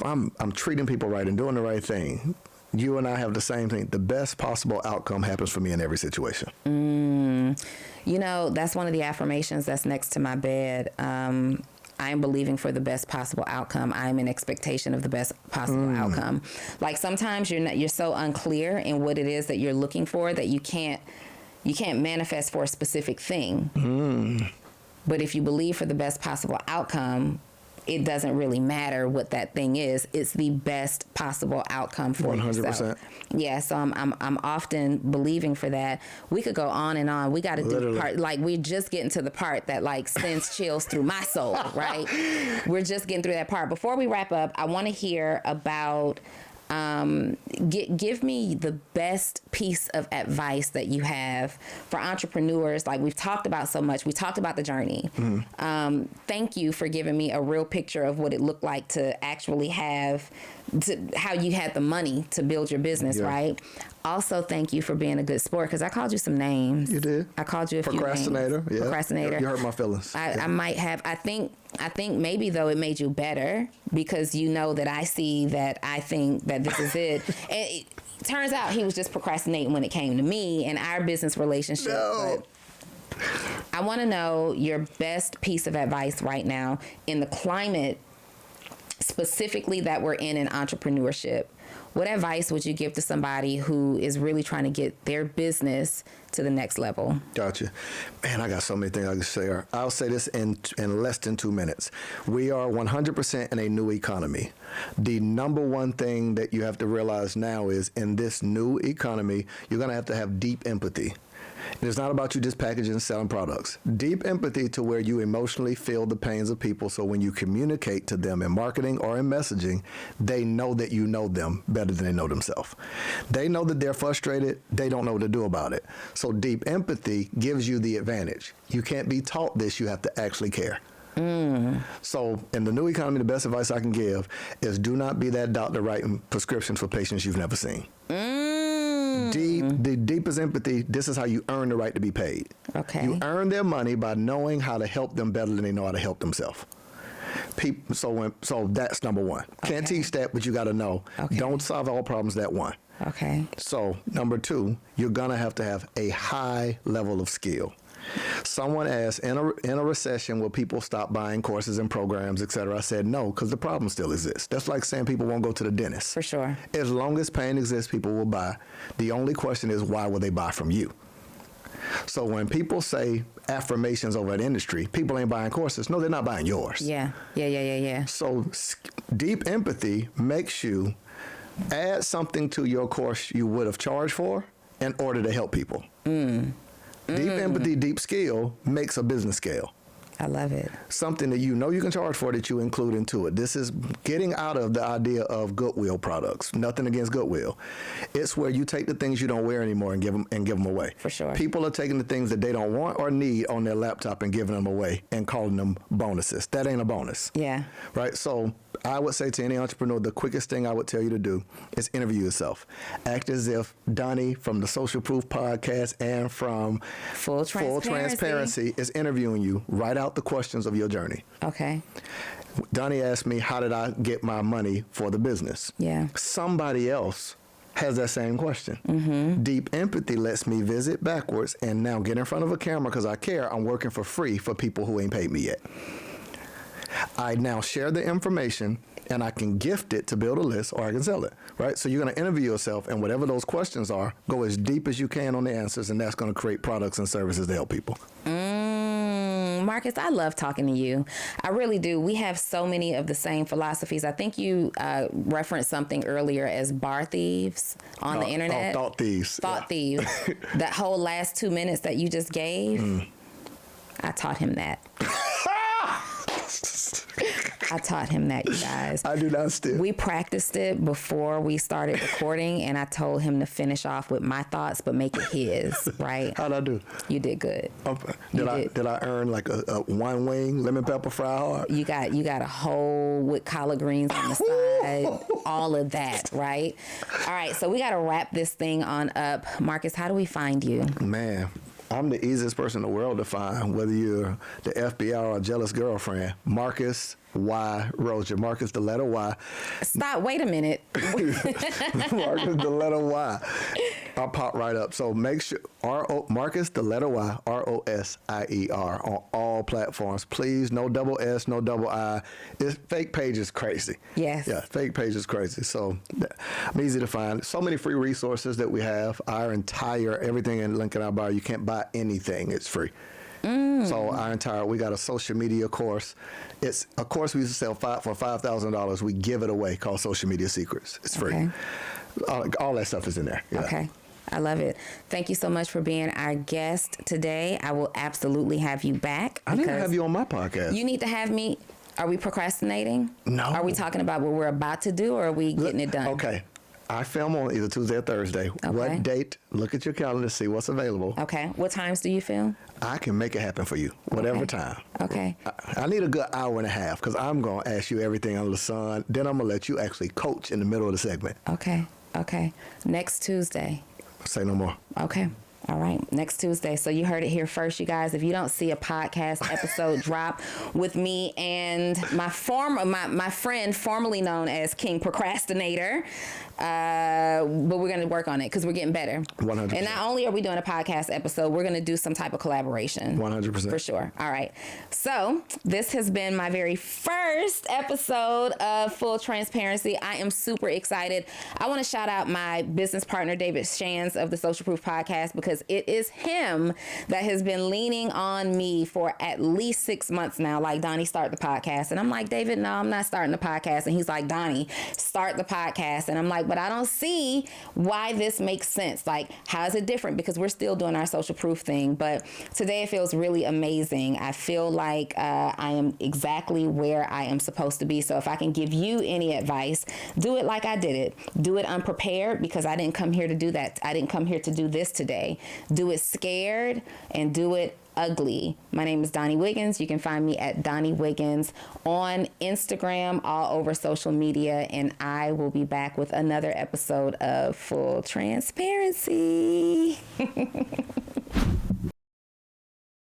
I'm treating people right and doing the right thing, you and I have the same thing. The best possible outcome happens for me in every situation. You know, that's one of the affirmations that's next to my bed. I am believing for the best possible outcome. I am in expectation of the best possible outcome. Like sometimes you're so unclear in what it is that you're looking for that you can't manifest for a specific thing. But if you believe for the best possible outcome, it doesn't really matter what that thing is. It's the best possible outcome for 100%. Yourself. Yeah, so I'm often believing for that. We could go on and on. We got to do the part, like we're just getting to the part that like sends chills through my soul, right? We're just getting through that part. Before we wrap up, I want to hear about give me the best piece of advice that you have for entrepreneurs. Like we've talked about so much. We talked about the journey. Thank you for giving me a real picture of what it looked like to actually have, how you had the money to build your business, right? Also, thank you for being a good sport because I called you some names. You did. I called you a procrastinator. Few names. Procrastinator. You hurt my feelings. I might have. I think maybe though it made you better because you know that I see that I think that this is it. And it turns out he was just procrastinating when it came to me and our business relationship. No. But I want to know your best piece of advice right now in the climate specifically that we're in entrepreneurship. What advice would you give to somebody who is really trying to get their business to the next level? Gotcha. Man, I got so many things I can share. I'll say this in less than 2 minutes. We are 100% in a new economy. The number one thing that you have to realize now is in this new economy, you're going to have deep empathy. And it's not about you just packaging and selling products. Deep empathy to where you emotionally feel the pains of people. So when you communicate to them in marketing or in messaging, they know that you know them better than they know themselves. They know that they're frustrated. They don't know what to do about it. So deep empathy gives you the advantage. You can't be taught this. You have to actually care. So in the new economy, the best advice I can give is do not be that doctor writing prescriptions for patients you've never seen. The deepest empathy, this is how you earn the right to be paid. Okay. You earn their money by knowing how to help them better than they know how to help themselves. So that's number one. Okay. Can't teach that, but you got to know. Okay. Don't solve all problems that one. Okay. So number two, you're going to have a high level of skill. Someone asked, in a recession, will people stop buying courses and programs, et cetera? I said no, because the problem still exists. That's like saying people won't go to the dentist. For sure. As long as pain exists, people will buy. The only question is, why will they buy from you? So when people say affirmations over an industry, people ain't buying courses. No, they're not buying yours. Yeah. So deep empathy makes you add something to your course you would have charged for in order to help people. Deep empathy, deep skill makes a business scale. I love it. Something that you know you can charge for that you include into it. This is getting out of the idea of Goodwill products. Nothing against Goodwill. It's where you take the things you don't wear anymore and give them away. For sure. People are taking the things that they don't want or need on their laptop and giving them away and calling them bonuses. That ain't a bonus. Yeah. Right? So I would say to any entrepreneur, the quickest thing I would tell you to do is interview yourself. Act as if Donnie from the Social Proof podcast and from Full Transparency is interviewing you. Write out the questions of your journey. Okay. Donnie asked me, how did I get my money for the business? Yeah. Somebody else has that same question. Mm-hmm. Deep empathy lets me visit backwards and now get in front of a camera because I care. I'm working for free for people who ain't paid me yet. I now share the information and I can gift it to build a list or I can sell it, right? So you're going to interview yourself and whatever those questions are, go as deep as you can on the answers, and that's going to create products and services to help people. Marcus, I love talking to you. I really do. We have so many of the same philosophies. I think you referenced something earlier as bar thieves on the internet. Thought thieves. Thought thieves. That whole last 2 minutes that you just gave, I taught him that. I taught him that, you guys. I do not steal. We practiced it before we started recording, and I told him to finish off with my thoughts, but make it his, right? How'd I do? You did good. Did I earn like a one wing lemon pepper fry hard? You got a whole with collard greens on the side, all of that, right? All right, so we got to wrap this thing on up. Marcus, how do we find you? Man, I'm the easiest person in the world to find, whether you're the FBI or a jealous girlfriend. Marcus Y. Rosier. Marcus, the letter Y. Stop. Wait a minute. Marcus, the letter Y. I'll pop right up. So make sure, Marcus, the letter Y, Rosier on all platforms. Please, no double S, no double I. Fake page is crazy. Yes. Yeah, fake page is crazy. So I'm easy to find. So many free resources that we have. Everything in link in our bio. You can't buy anything. It's free. So we got a social media course. It's a course we used to sell for $5,000. We give it away called Social Media Secrets. It's free. Okay. All that stuff is in there. Yeah. Okay. I love it. Thank you so much for being our guest today. I will absolutely have you back. I didn't have you on my podcast. You need to have me. Are we procrastinating? No. Are we talking about what we're about to do, or are we getting it done? Okay. I film on either Tuesday or Thursday. Okay. What date? Look at your calendar, see what's available. Okay. What times do you film? I can make it happen for you, whatever time. Okay. I need a good hour and a half because I'm going to ask you everything under the sun. Then I'm going to let you actually coach in the middle of the segment. Okay. Next Tuesday. Say no more. Okay. All right. Next Tuesday. So you heard it here first, you guys. If you don't see a podcast episode drop with me and my friend formerly known as King Procrastinator, but we're going to work on it because we're getting better. 100%. And not only are we doing a podcast episode, we're going to do some type of collaboration. 100%. For sure. All right. So this has been my very first episode of Full Transparency. I am super excited. I want to shout out my business partner, David Shands of the Social Proof Podcast, because it is him that has been leaning on me for at least 6 months now. Like, Donnie, start the podcast. And I'm like, David, no, I'm not starting the podcast. And he's like, Donnie, start the podcast. And I'm like, but I don't see why this makes sense. Like, how is it different? Because we're still doing our social proof thing. But today it feels really amazing. I feel like I am exactly where I am supposed to be. So if I can give you any advice, do it like I did it. Do it unprepared, because I didn't come here to do that. I didn't come here to do this today. Do it scared and do it ugly. My name is Donnie Wiggins. You can find me at Donnie Wiggins on Instagram, all over social media, and I will be back with another episode of Full Transparency.